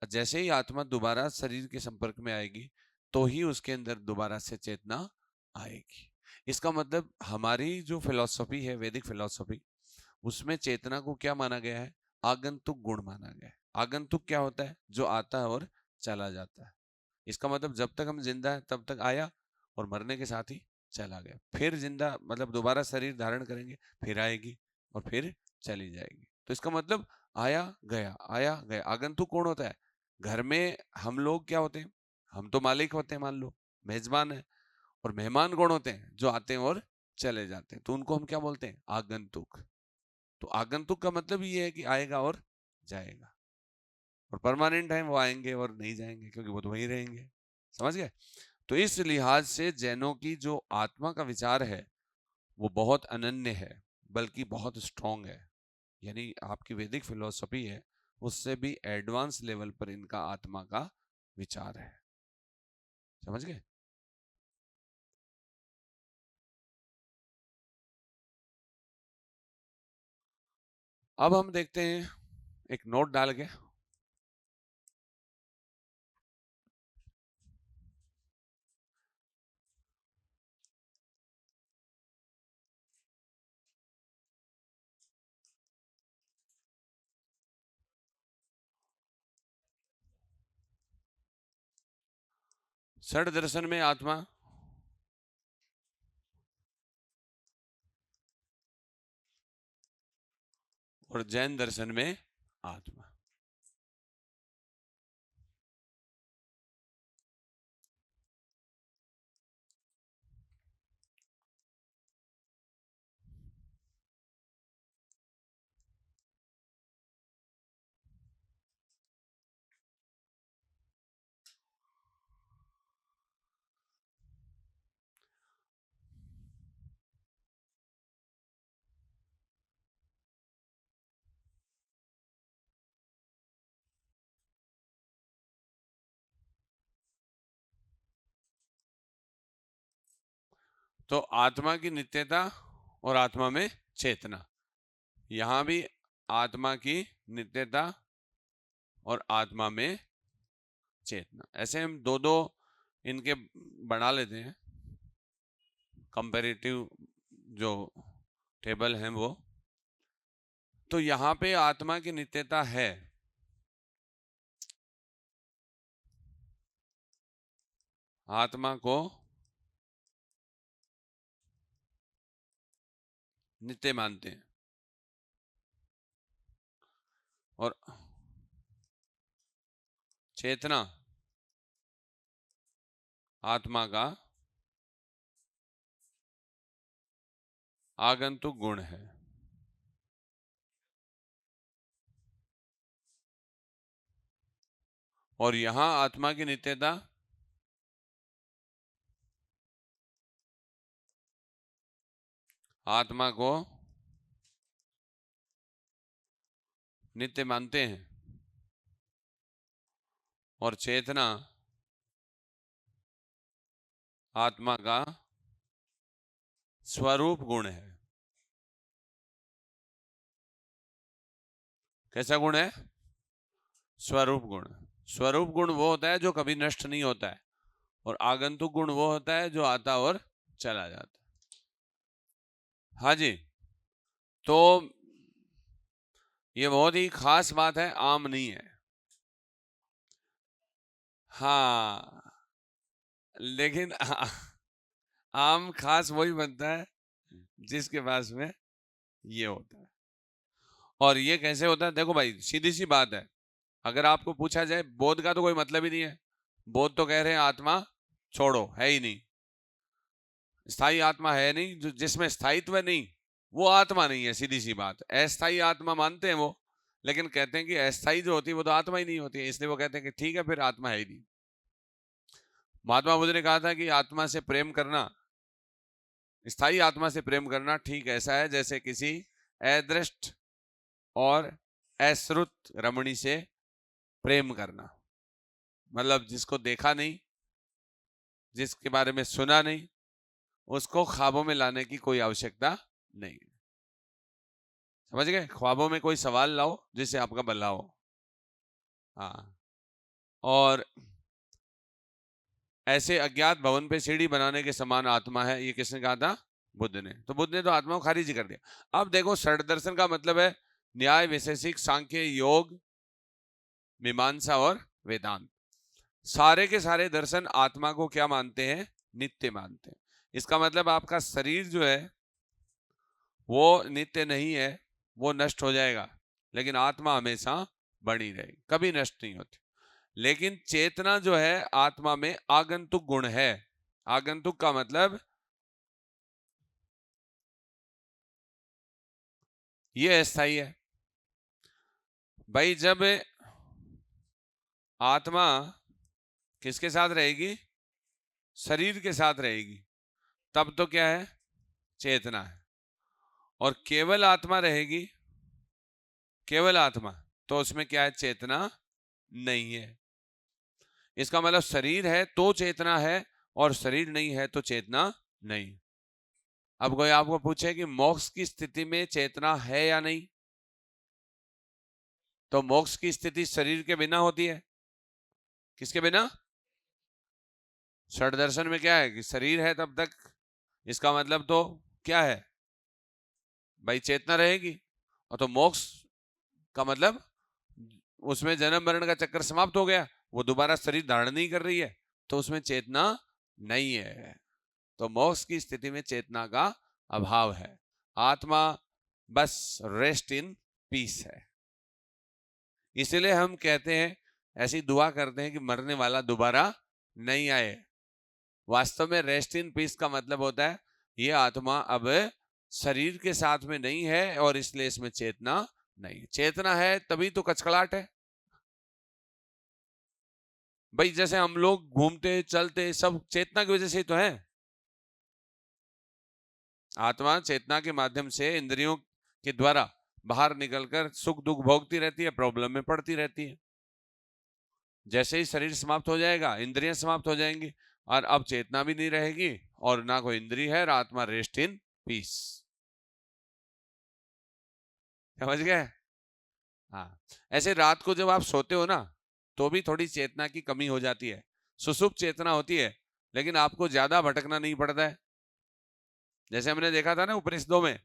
और जैसे ही आत्मा दोबारा शरीर के संपर्क में आएगी तो ही उसके अंदर दोबारा से चेतना आएगी। इसका मतलब हमारी जो फिलॉसफी है, वैदिक फिलॉसफी, उसमें चेतना को क्या माना गया है, आगंतुक गुण माना गया है। आगंतुक क्या होता है, जो आता है और चला जाता है। इसका मतलब जब तक हम जिंदा है तब तक आया और मरने के साथ ही चला गया। फिर जिंदा मतलब दोबारा शरीर धारण करेंगे, फिर आएगी और फिर चली जाएगी। तो इसका मतलब आया गया, आया गया। आगंतुक कौन होता है, घर में हम लोग क्या होते हैं, हम तो मालिक होते हैं, मान लो मेजबान है। और मेहमान कौन होते हैं, जो आते हैं और चले जाते हैं, तो उनको हम क्या बोलते हैं, आगंतुक। तो आगंतुक का मतलब ये है कि आएगा और जाएगा। और परमानेंट है, वो आएंगे और नहीं जाएंगे क्योंकि वो तो वहीं रहेंगे। समझ गए। तो इस लिहाज से जैनों की जो आत्मा का विचार है वो बहुत अनन्य है, बल्कि बहुत स्ट्रांग है। यानी आपकी वैदिक फिलॉसफी है उससे भी एडवांस लेवल पर इनका आत्मा का विचार है। समझ गए। अब हम देखते हैं एक नोट डाल के, षड दर्शन में आत्मा और जैन दर्शन में आत्मा। तो आत्मा की नित्यता और आत्मा में चेतना, यहां भी आत्मा की नित्यता और आत्मा में चेतना, ऐसे हम दो दो इनके बना लेते हैं कंपैरेटिव जो टेबल है वो। तो यहां पे आत्मा की नित्यता है, आत्मा को नित्य मानते हैं और चेतना आत्मा का आगंतुक गुण है। और यहां आत्मा की नित्यता आत्मा को नित्य मानते हैं और चेतना आत्मा का स्वरूप गुण है। कैसा गुण है? स्वरूप गुण। स्वरूप गुण वो होता है जो कभी नष्ट नहीं होता है, और आगंतुक गुण वो होता है जो आता और चला जाता है। हाँ जी, तो ये बहुत ही खास बात है, आम नहीं है। हाँ, लेकिन आम खास वही बनता है जिसके पास में ये होता है। और ये कैसे होता है? देखो भाई, सीधी सी बात है, अगर आपको पूछा जाए बोध का तो कोई मतलब ही नहीं है। बोध तो कह रहे हैं आत्मा छोड़ो, है ही नहीं, स्थायी आत्मा है नहीं, जो जिसमें स्थायित्व नहीं वो आत्मा नहीं है। सीधी सी बात, अस्थायी आत्मा मानते हैं वो, लेकिन कहते हैं कि अस्थायी जो होती है वो तो आत्मा ही नहीं होती है, इसलिए वो कहते हैं कि ठीक है फिर आत्मा है ही नहीं। महात्मा बुद्ध ने कहा था कि आत्मा से प्रेम करना, स्थायी आत्मा से प्रेम करना ठीक ऐसा है जैसे किसी अदृष्ट और अश्रुत रमणी से प्रेम करना। मतलब जिसको देखा नहीं, जिसके बारे में सुना नहीं, उसको ख्वाबों में लाने की कोई आवश्यकता नहीं। समझ गए? ख्वाबों में कोई सवाल लाओ जिससे आपका भला हो। हाँ, और ऐसे अज्ञात भवन पे सीढ़ी बनाने के समान आत्मा है, ये किसने कहा था? बुद्ध ने। तो बुद्ध ने तो आत्मा को खारिज कर दिया। अब देखो, षड दर्शन का मतलब है न्याय, वैशेषिक, सांख्य, योग, मीमांसा और वेदांत। सारे के सारे दर्शन आत्मा को क्या मानते हैं? नित्य मानते हैं। इसका मतलब आपका शरीर जो है वो नित्य नहीं है, वो नष्ट हो जाएगा, लेकिन आत्मा हमेशा बनी रहेगी, कभी नष्ट नहीं होती। लेकिन चेतना जो है आत्मा में आगंतुक गुण है। आगंतुक का मतलब ये अस्थाई है भाई। जब आत्मा किसके साथ रहेगी? शरीर के साथ रहेगी, तब तो क्या है? चेतना है। और केवल आत्मा रहेगी, केवल आत्मा, तो उसमें क्या है? चेतना नहीं है। इसका मतलब शरीर है तो चेतना है, और शरीर नहीं है तो चेतना नहीं। अब कोई आपको पूछे कि मोक्ष की स्थिति में चेतना है या नहीं, तो मोक्ष की स्थिति शरीर के बिना होती है। किसके बिना? षड दर्शन में क्या है कि शरीर है तब तक, इसका मतलब तो क्या है भाई, चेतना रहेगी। और तो मोक्ष का मतलब उसमें जन्म मरण का चक्कर समाप्त हो गया, वो दोबारा शरीर धारण नहीं कर रही है, तो उसमें चेतना नहीं है। तो मोक्ष की स्थिति में चेतना का अभाव है। आत्मा बस रेस्ट इन पीस है। इसलिए हम कहते हैं, ऐसी दुआ करते हैं कि मरने वाला दोबारा नहीं आए। वास्तव में रेस्ट इन पीस का मतलब होता है ये आत्मा अब शरीर के साथ में नहीं है और इसलिए इसमें चेतना नहीं। चेतना है तभी तो कचकड़ाहट है भाई। जैसे हम लोग घूमते चलते सब चेतना की वजह से ही तो है। आत्मा चेतना के माध्यम से इंद्रियों के द्वारा बाहर निकलकर सुख दुख भोगती रहती है, प्रॉब्लम में पड़ती रहती है। जैसे ही शरीर समाप्त हो जाएगा, इंद्रियां समाप्त हो जाएंगी और अब चेतना भी नहीं रहेगी और ना कोई इंद्रिय है और आत्मा रेस्ट इन पीस। समझ गए? हाँ, ऐसे रात को जब आप सोते हो ना, तो भी थोड़ी चेतना की कमी हो जाती है। सुसुप्त चेतना होती है, लेकिन आपको ज्यादा भटकना नहीं पड़ता है। जैसे हमने देखा था ना उपनिषदों में,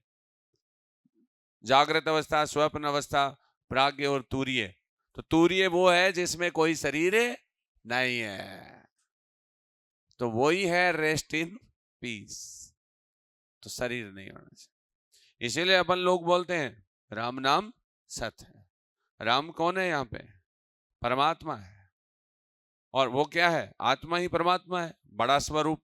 जागृत अवस्था, स्वप्न अवस्था, प्राग्ञ और तूर्य। तो तूर्य वो है जिसमें कोई शरीर नहीं है, तो वही है रेस्ट इन पीस। तो शरीर नहीं होना चाहिए। इसीलिए अपन लोग बोलते हैं राम नाम सत है। राम कौन है यहाँ पे? परमात्मा है। और वो क्या है? आत्मा ही परमात्मा है, बड़ा स्वरूप।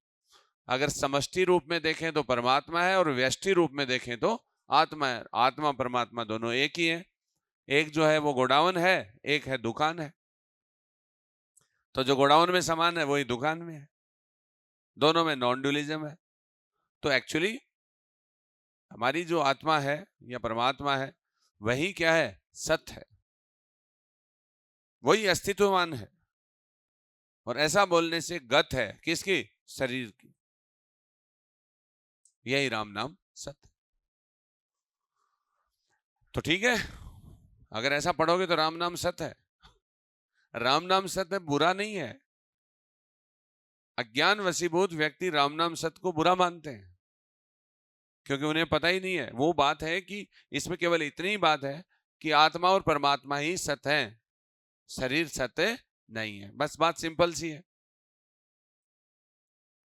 अगर समष्टि रूप में देखें तो परमात्मा है और व्यष्टि रूप में देखें तो आत्मा है। आत्मा परमात्मा दोनों एक ही है। एक जो है वो गोडाउन है, एक है दुकान है। तो जो गोडाउन में सामान है वही दुकान में है। दोनों में नॉन ड्यूलिज्म है। तो एक्चुअली हमारी जो आत्मा है या परमात्मा है, वही क्या है? सत्य है, वही अस्तित्ववान है। और ऐसा बोलने से गत है किसकी? शरीर की। यही राम नाम सत्य। तो ठीक है, अगर ऐसा पढ़ोगे तो राम नाम सत्य है। राम नाम सत्य बुरा नहीं है। अज्ञान वशीभूत व्यक्ति राम नाम सत्य को बुरा मानते हैं, क्योंकि उन्हें पता ही नहीं है। वो बात है कि इसमें केवल इतनी बात है कि आत्मा और परमात्मा ही सत्य है, शरीर सत्य नहीं है। बस बात सिंपल सी है।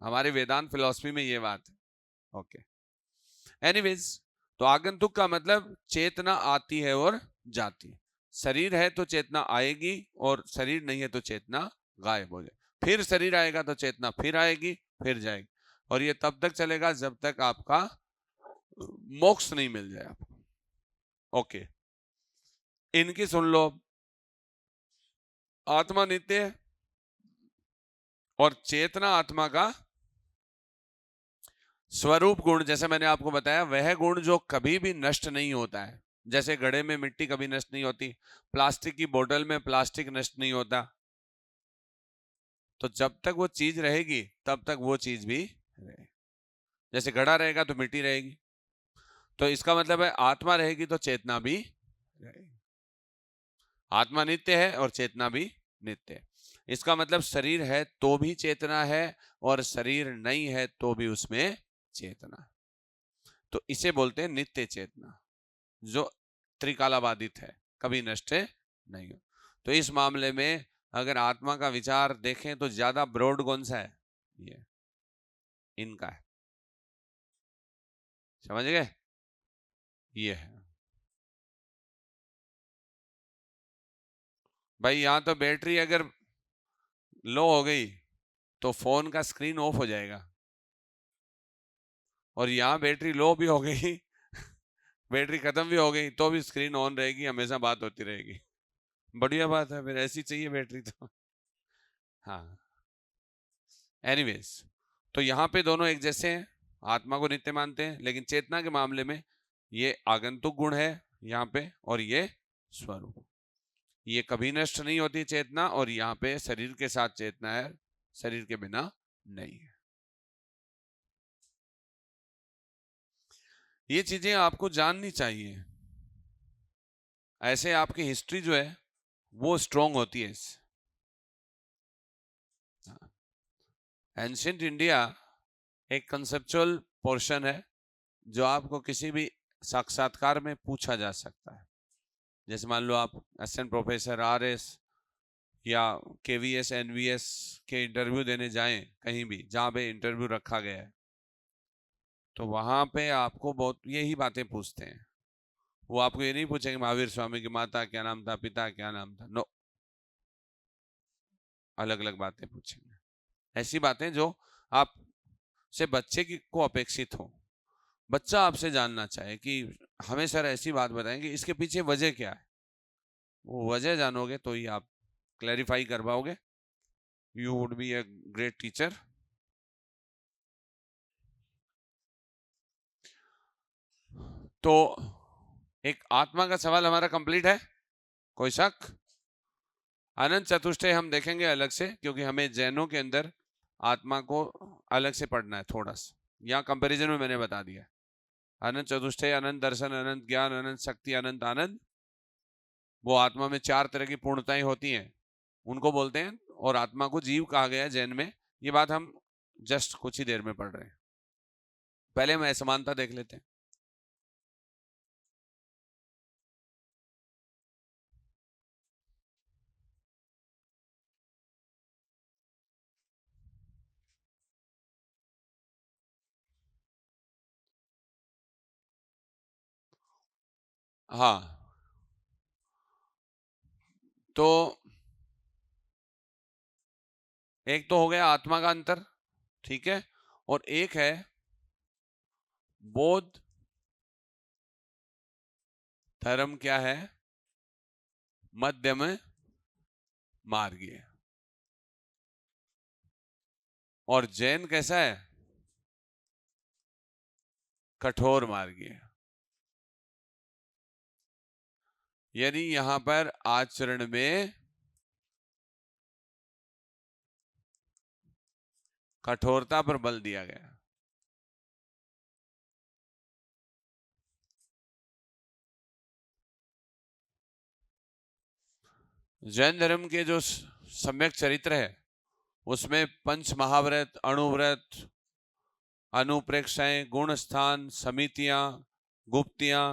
हमारे वेदांत फिलॉसफी में ये बात है। ओके, एनीवेज, तो आगंतुक का मतलब चेतना आती है और जाती है। शरीर है तो चेतना आएगी और शरीर नहीं है तो चेतना गायब हो जाए। फिर शरीर आएगा तो चेतना फिर आएगी, फिर जाएगी। और ये तब तक चलेगा जब तक आपका मोक्ष नहीं मिल जाए आपको। ओके, इनकी सुन लो। आत्मा नित्य है और चेतना आत्मा का स्वरूप गुण, जैसे मैंने आपको बताया, वह गुण जो कभी भी नष्ट नहीं होता है। जैसे घड़े में मिट्टी कभी नष्ट नहीं होती, प्लास्टिक की बोतल में प्लास्टिक नष्ट नहीं होता। तो जब तक वो चीज रहेगी तब तक वो चीज भी रहेगी। जैसे घड़ा रहेगा तो मिट्टी रहेगी। तो इसका मतलब है आत्मा रहेगी तो चेतना भी रहेगी। आत्मा नित्य है और चेतना भी नित्य है। इसका मतलब शरीर है तो भी चेतना है और शरीर नहीं है तो भी उसमें चेतना है। तो इसे बोलते हैं नित्य चेतना, जो त्रिकालाबाधित है, कभी नष्ट नहीं हो। तो इस मामले में अगर आत्मा का विचार देखें तो ज्यादा ब्रॉड कौन सा है? ये इनका है। समझ गए? ये है भाई। यहां तो बैटरी अगर लो हो गई तो फोन का स्क्रीन ऑफ हो जाएगा, और यहां बैटरी लो भी हो गई बैटरी खत्म भी हो गई तो भी स्क्रीन ऑन रहेगी, हमेशा बात होती रहेगी। बढ़िया बात है, फिर ऐसी चाहिए बैटरी तो। हाँ, एनीवेज, तो यहाँ पे दोनों एक जैसे हैं, आत्मा को नित्य मानते हैं, लेकिन चेतना के मामले में ये आगंतुक गुण है यहाँ पे और ये स्वरूप। ये कभी नष्ट नहीं होती चेतना, और यहाँ पे शरीर के साथ चेतना है, शरीर के बिना नहीं है। ये चीजें आपको जाननी चाहिए। ऐसे आपकी हिस्ट्री जो है वो स्ट्रोंग होती है इससे। एंशियंट इंडिया एक कंसेप्चुअल पोर्शन है जो आपको किसी भी साक्षात्कार में पूछा जा सकता है। जैसे मान लो आप असिस्टेंट प्रोफेसर आरएस या केवीएस एनवीएस के इंटरव्यू देने जाएं कहीं भी जहां पे इंटरव्यू रखा गया है, तो वहां पे आपको बहुत यही बातें पूछते हैं। वो आपको ये नहीं पूछेंगे महावीर स्वामी की माता क्या नाम था, पिता क्या नाम था, नो, अलग अलग बातें पूछेंगे। ऐसी बातें जो आप से बच्चे की को अपेक्षित हो। बच्चा आपसे जानना चाहे कि हमें सर ऐसी बात बताएंगे, इसके पीछे वजह क्या है। वो वजह जानोगे तो ही आप क्लैरिफाई कर पाओगे। You would be a great teacher. तो एक आत्मा का सवाल हमारा कंप्लीट है, कोई शक? अनंत चतुष्टय हम देखेंगे अलग से, क्योंकि हमें जैनों के अंदर आत्मा को अलग से पढ़ना है थोड़ा सा। यहाँ कंपैरिजन में मैंने बता दिया, अनंत चतुष्टय, अनंत दर्शन, अनंत ज्ञान, अनंत शक्ति, अनंत आनंद, वो आत्मा में 4 तरह की पूर्णताएं होती हैं, उनको बोलते हैं। और आत्मा को जीव कहा गया है जैन में। ये बात हम जस्ट कुछ ही देर में पढ़ रहे हैं। पहले हम असमानता देख लेते हैं। हाँ, तो एक तो हो गया आत्मा का अंतर, ठीक है। और एक है बौद्ध धर्म क्या है, मध्यम मार्गीय। और जैन कैसा है, कठोर मार्गीय। यानी यहां पर आचरण में कठोरता पर बल दिया गया। जैन धर्म के जो सम्यक चरित्र है उसमें पंच महाव्रत, अणुव्रत, अनुप्रेक्षाएं, गुण स्थान, समितियां, गुप्तियां,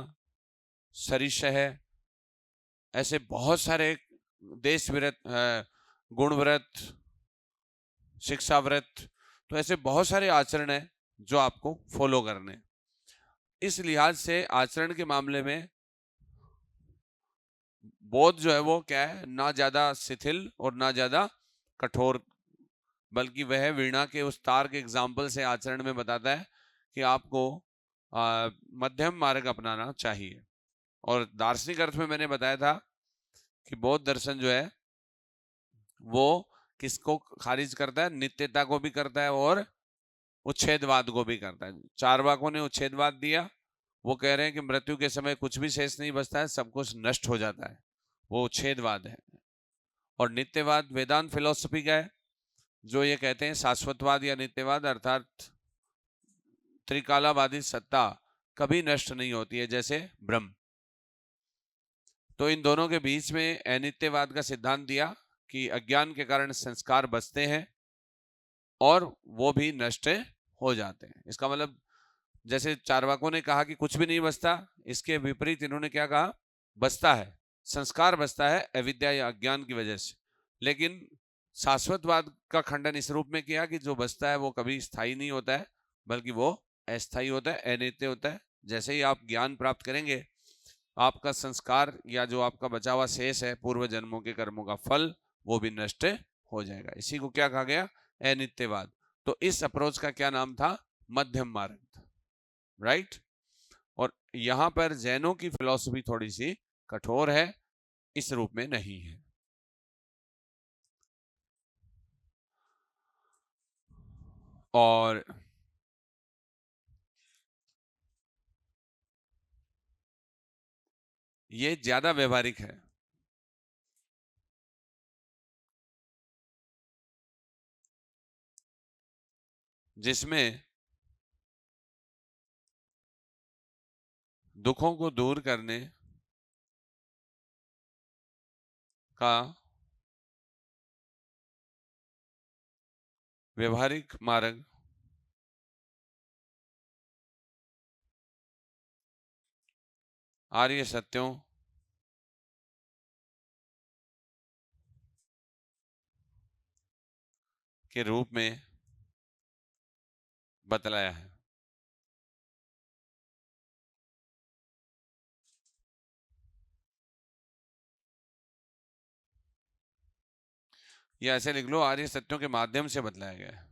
सरिशह, ऐसे बहुत सारे, देश व्रत, गुण व्रत, शिक्षा व्रत, तो ऐसे बहुत सारे आचरण है जो आपको फॉलो करने। इस लिहाज से आचरण के मामले में बौद्ध जो है वो क्या है, ना ज्यादा शिथिल और ना ज्यादा कठोर, बल्कि वह वीणा के उस तार के एग्जाम्पल से आचरण में बताता है कि आपको मध्यम मार्ग अपनाना चाहिए। और दार्शनिक अर्थ में मैंने बताया था कि बौद्ध दर्शन जो है वो किसको खारिज करता है, नित्यता को भी करता है और उच्छेदवाद को भी करता है। चारवाकों ने उच्छेदवाद दिया, वो कह रहे हैं कि मृत्यु के समय कुछ भी शेष नहीं बचता है, सब कुछ नष्ट हो जाता है, वो उच्छेदवाद है। और नित्यवाद वेदांत फिलोसफी का है, जो ये कहते हैं शाश्वतवाद या नित्यवाद, अर्थात त्रिकालावादी सत्ता कभी नष्ट नहीं होती है जैसे ब्रह्म। तो इन दोनों के बीच में अनित्यवाद का सिद्धांत दिया कि अज्ञान के कारण संस्कार बचते हैं और वो भी नष्ट हो जाते हैं। इसका मतलब जैसे चारवाकों ने कहा कि कुछ भी नहीं बचता, इसके विपरीत इन्होंने क्या कहा, बचता है, संस्कार बचता है अविद्या या अज्ञान की वजह से। लेकिन शाश्वतवाद का खंडन इस रूप में किया कि जो बचता है वो कभी स्थायी नहीं होता है, बल्कि वो अस्थायी होता है, अनित्य होता है। जैसे ही आप ज्ञान प्राप्त करेंगे, आपका संस्कार या जो आपका बचा हुआ शेष है पूर्व जन्मों के कर्मों का फल, वो भी नष्ट हो जाएगा। इसी को क्या कहा गया, अनित्यवाद। तो इस अप्रोच का क्या नाम था, मध्यम मार्ग, राइट। और यहां पर जैनों की फिलॉसफी थोड़ी सी कठोर है, इस रूप में नहीं है। और ये ज्यादा व्यवहारिक है, जिसमें दुखों को दूर करने का व्यवहारिक मार्ग आर्य सत्यों के रूप में बतलाया है। या ऐसे लिख लो, आर्य सत्यों के माध्यम से बतलाया गया है।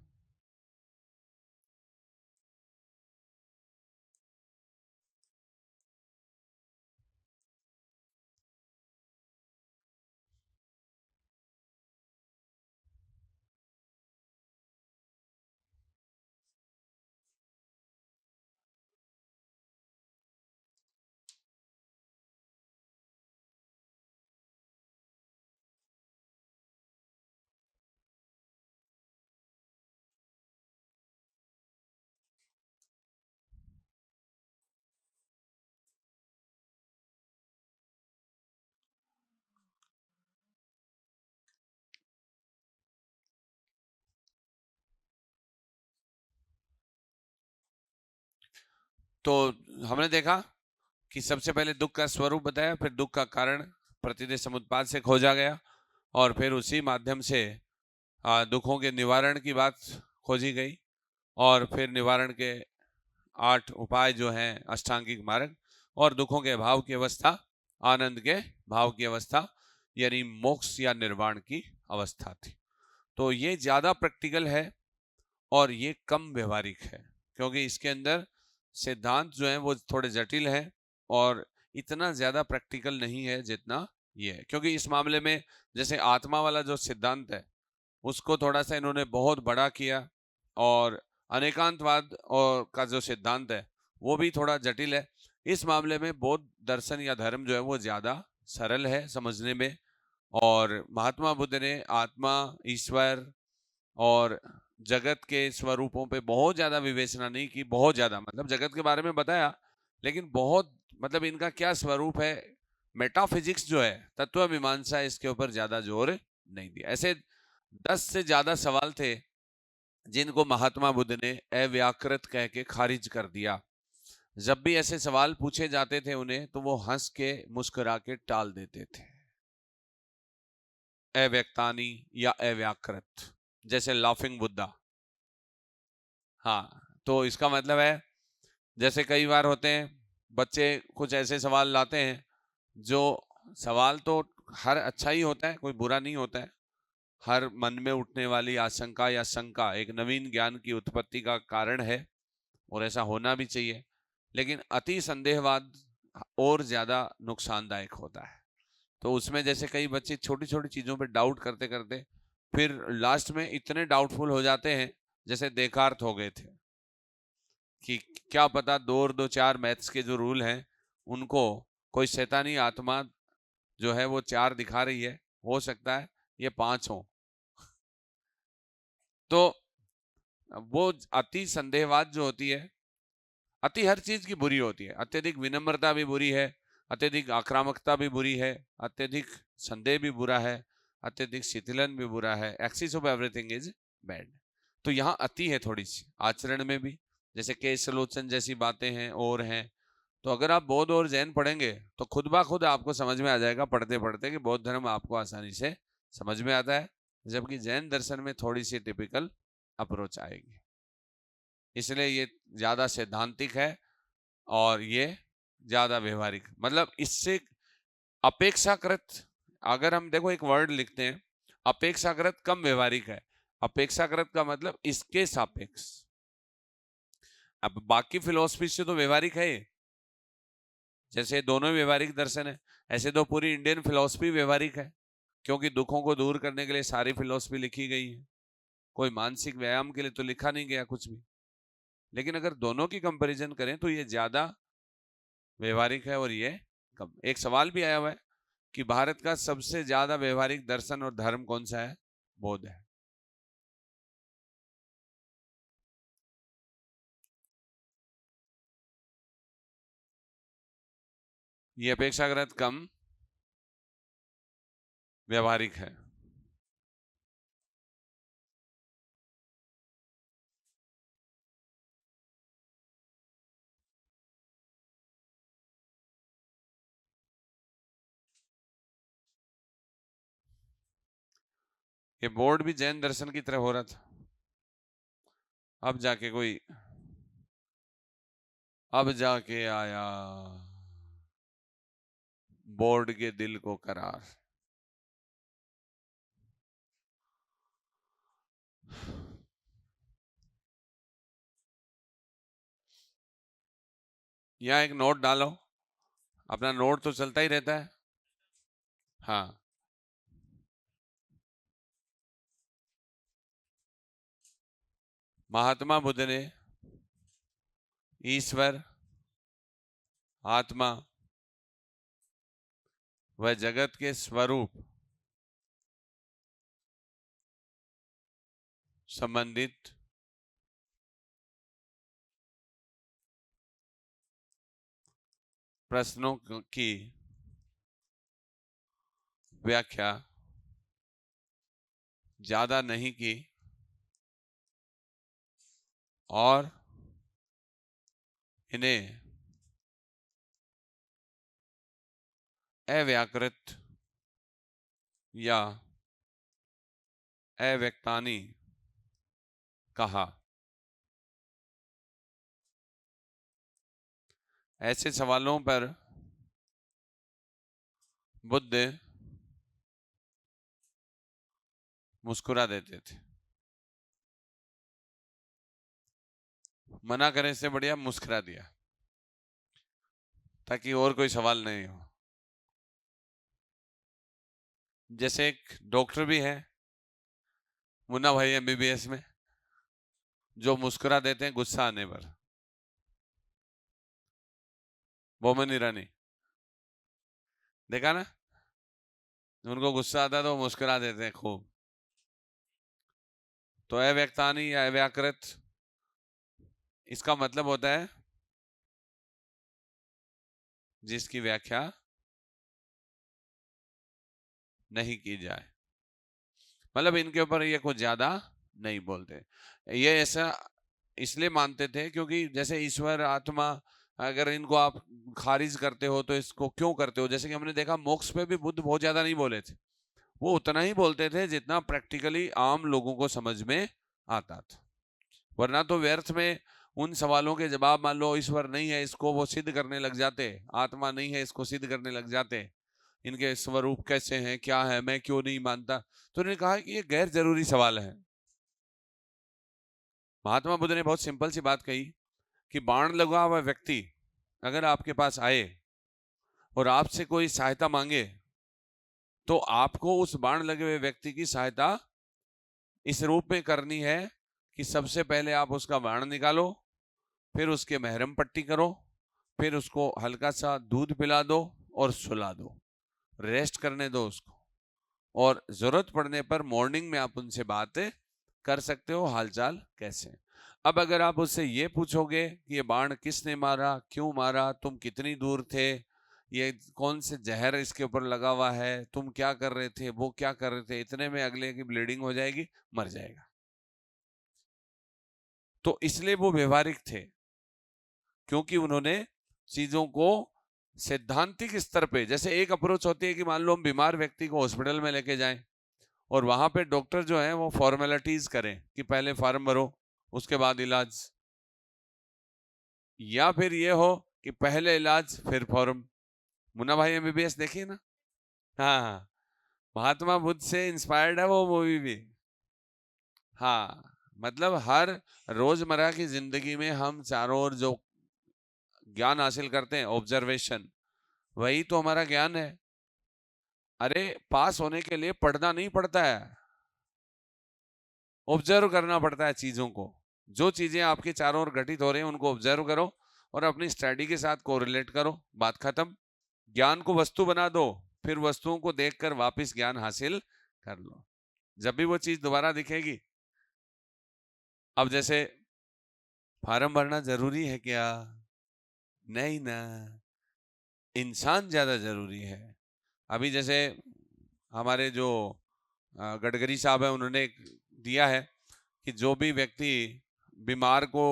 तो हमने देखा कि सबसे पहले दुख का स्वरूप बताया, फिर दुख का कारण प्रतिदेश समुत्पाद से खोजा गया, और फिर उसी माध्यम से दुखों के निवारण की बात खोजी गई, और फिर निवारण के 8 उपाय जो हैं अष्टांगिक मार्ग, और दुखों के भाव की अवस्था, आनंद के भाव की अवस्था, यानी मोक्ष या निर्वाण की अवस्था थी। तो ये ज्यादा प्रैक्टिकल है और ये कम व्यवहारिक है, क्योंकि इसके अंदर सिद्धांत जो है वो थोड़े जटिल है और इतना ज्यादा प्रैक्टिकल नहीं है जितना ये है। क्योंकि इस मामले में जैसे आत्मा वाला जो सिद्धांत है उसको थोड़ा सा इन्होंने बहुत बड़ा किया, और अनेकांतवाद और का जो सिद्धांत है वो भी थोड़ा जटिल है। इस मामले में बौद्ध दर्शन या धर्म जो है वो ज्यादा सरल है समझने में, और महात्मा बुद्ध ने आत्मा, ईश्वर और जगत के स्वरूपों पे बहुत ज्यादा विवेचना नहीं की। बहुत ज्यादा मतलब जगत के बारे में बताया, लेकिन बहुत मतलब इनका क्या स्वरूप है, मेटाफिजिक्स जो है, तत्व मीमांसा, इसके ऊपर ज्यादा जोर नहीं दिया। ऐसे 10 से ज्यादा सवाल थे जिनको महात्मा बुद्ध ने अव्याकृत कह के खारिज कर दिया। जब भी ऐसे सवाल पूछे जाते थे उन्हें, तो वो हंस के मुस्कुरा के टाल देते थे। अव्यक्तानी या अव्याकृत, जैसे लाफिंग बुद्धा। हाँ, तो इसका मतलब है जैसे कई बार होते हैं बच्चे कुछ ऐसे सवाल लाते हैं जो सवाल तो हर अच्छा ही होता है, कोई बुरा नहीं होता है। हर मन में उठने वाली आशंका या शंका एक नवीन ज्ञान की उत्पत्ति का कारण है, और ऐसा होना भी चाहिए। लेकिन अति संदेहवाद और ज्यादा नुकसानदायक होता है। तो उसमें जैसे कई बच्चे छोटी छोटी चीजों पे डाउट करते करते फिर लास्ट में इतने डाउटफुल हो जाते हैं, जैसे देकार्त हो गए थे कि क्या पता 2 और 2 4 मैथ्स के जो रूल हैं उनको कोई शैतानी आत्मा जो है वो 4 दिखा रही है, हो सकता है ये 5 हो। तो वो अति संदेहवाद जो होती है, अति हर चीज की बुरी होती है। अत्यधिक विनम्रता भी बुरी है, अत्यधिक आक्रामकता भी बुरी है, अत्यधिक संदेह भी बुरा है, अत्यधिक शिथिलन भी बुरा है। Axis of everything is bad. तो यहाँ अति है थोड़ी सी आचरण में भी, जैसे केशलोचन जैसी बातें हैं और हैं। तो अगर आप बौद्ध और जैन पढ़ेंगे तो खुद ब खुद आपको समझ में आ जाएगा पढ़ते पढ़ते कि बौद्ध धर्म आपको आसानी से समझ में आता है, जबकि जैन दर्शन में थोड़ी सी टिपिकल अप्रोच आएगी। इसलिए ये ज्यादा सैद्धांतिक है और ये ज्यादा व्यवहारिक, मतलब इससे अपेक्षाकृत, अगर हम देखो एक वर्ड लिखते हैं, अपेक्षाकृत कम व्यवहारिक है। अपेक्षाकृत का मतलब इसके सापेक्ष। अब बाकी फिलोसफी से तो व्यवहारिक है, जैसे दोनों व्यवहारिक दर्शन है, ऐसे तो पूरी इंडियन फिलोसफी व्यवहारिक है, क्योंकि दुखों को दूर करने के लिए सारी फिलोसफी लिखी गई है। कोई मानसिक व्यायाम के लिए तो लिखा नहीं गया कुछ भी। लेकिन अगर दोनों की कंपैरिजन करें तो ये ज्यादा व्यवहारिक है और ये कम। एक सवाल भी आया हुआ है कि भारत का सबसे ज्यादा व्यवहारिक दर्शन और धर्म कौन सा है? बौद्ध है। ये अपेक्षाकृत कम व्यवहारिक है। ये बोर्ड भी जैन दर्शन की तरह हो रहा था, अब जाके कोई, अब जाके आया बोर्ड के दिल को करार। यहाँ एक नोट डालो, अपना नोट तो चलता ही रहता है। हाँ, महात्मा बुद्ध ने ईश्वर, आत्मा व जगत के स्वरूप संबंधित प्रश्नों की व्याख्या ज्यादा नहीं की और इन्हें अव्याकृत या अव्यक्तानी कहा। ऐसे सवालों पर बुद्ध मुस्कुरा देते थे। मना करने से बढ़िया मुस्कुरा दिया, ताकि और कोई सवाल नहीं हो। जैसे एक डॉक्टर भी है मुन्ना भाई एमबीबीएस में, जो मुस्कुरा देते हैं गुस्सा आने पर। बोमन ईरानी देखा ना, उनको गुस्सा आता है तो मुस्कुरा देते हैं खूब। तो अव्यक्तानी या अव्याकृत, इसका मतलब होता है जिसकी व्याख्या नहीं की जाए, मतलब इनके ऊपर ये कुछ ज्यादा नहीं बोलते। ये ऐसा इसलिए मानते थे क्योंकि जैसे ईश्वर, आत्मा, अगर इनको आप खारिज करते हो तो इसको क्यों करते हो। जैसे कि हमने देखा मोक्ष पे भी बुद्ध बहुत ज्यादा नहीं बोले थे, वो उतना ही बोलते थे जितना प्रैक्टिकली आम लोगों को समझ में आता था। वरना तो व्यर्थ में उन सवालों के जवाब, मान लो ईश्वर नहीं है, इसको वो सिद्ध करने लग जाते, आत्मा नहीं है, इसको सिद्ध करने लग जाते, इनके स्वरूप कैसे हैं, क्या है, मैं क्यों नहीं मानता। तो उन्होंने कहा कि ये गैर जरूरी सवाल है। महात्मा बुद्ध ने बहुत सिंपल सी बात कही कि बाण लगा हुआ व्यक्ति अगर आपके पास आए और आपसे कोई सहायता मांगे, तो आपको उस बाण लगे हुए व्यक्ति की सहायता इस रूप में करनी है कि सबसे पहले आप उसका बाण निकालो, फिर उसके महरम पट्टी करो, फिर उसको हल्का सा दूध पिला दो और सुला दो, रेस्ट करने दो उसको, और जरूरत पड़ने पर मॉर्निंग में आप उनसे बात कर सकते हो, हालचाल कैसे। अब अगर आप उससे ये पूछोगे कि ये बाण किसने मारा, क्यों मारा, तुम कितनी दूर थे, ये कौन से जहर इसके ऊपर लगा हुआ है, तुम क्या कर रहे थे, वो क्या कर रहे थे, इतने में अगले की ब्लीडिंग हो जाएगी, मर जाएगा। तो इसलिए वो व्यवहारिक थे, क्योंकि उन्होंने चीजों को सैद्धांतिक स्तर पे, जैसे एक अप्रोच होती है कि मान लो हम बीमार व्यक्ति को हॉस्पिटल में लेके जाएं और वहां पे डॉक्टर जो है वो फॉर्मेलिटीज करें कि पहले फॉर्म भरो उसके बाद इलाज, या फिर ये हो कि पहले इलाज फिर फॉर्म। मुन्ना भाई एमबीबीएस देखिए ना। हाँ हाँ, महात्मा बुद्ध से इंस्पायर्ड है वो मूवी भी। हाँ, मतलब हर रोजमर्रा की जिंदगी में हम चारों ओर जो ज्ञान हासिल करते हैं, ऑब्जर्वेशन, वही तो हमारा ज्ञान है। अरे पास होने के लिए पढ़ना नहीं पड़ता है, ऑब्जर्व करना पड़ता है चीजों को। जो चीजें आपके चारों ओर घटित हो रही हैं उनको ऑब्जर्व करो और अपनी स्टडी के साथ कोरिलेट करो, बात खत्म। ज्ञान को वस्तु बना दो, फिर वस्तुओं को देखकर वापस ज्ञान हासिल कर लो, जब भी वो चीज दोबारा दिखेगी। अब जैसे फार्म भरना जरूरी है क्या? नहीं ना, इंसान ज्यादा जरूरी है। अभी जैसे हमारे जो गडकरी साहब है उन्होंने दिया है कि जो भी व्यक्ति बीमार को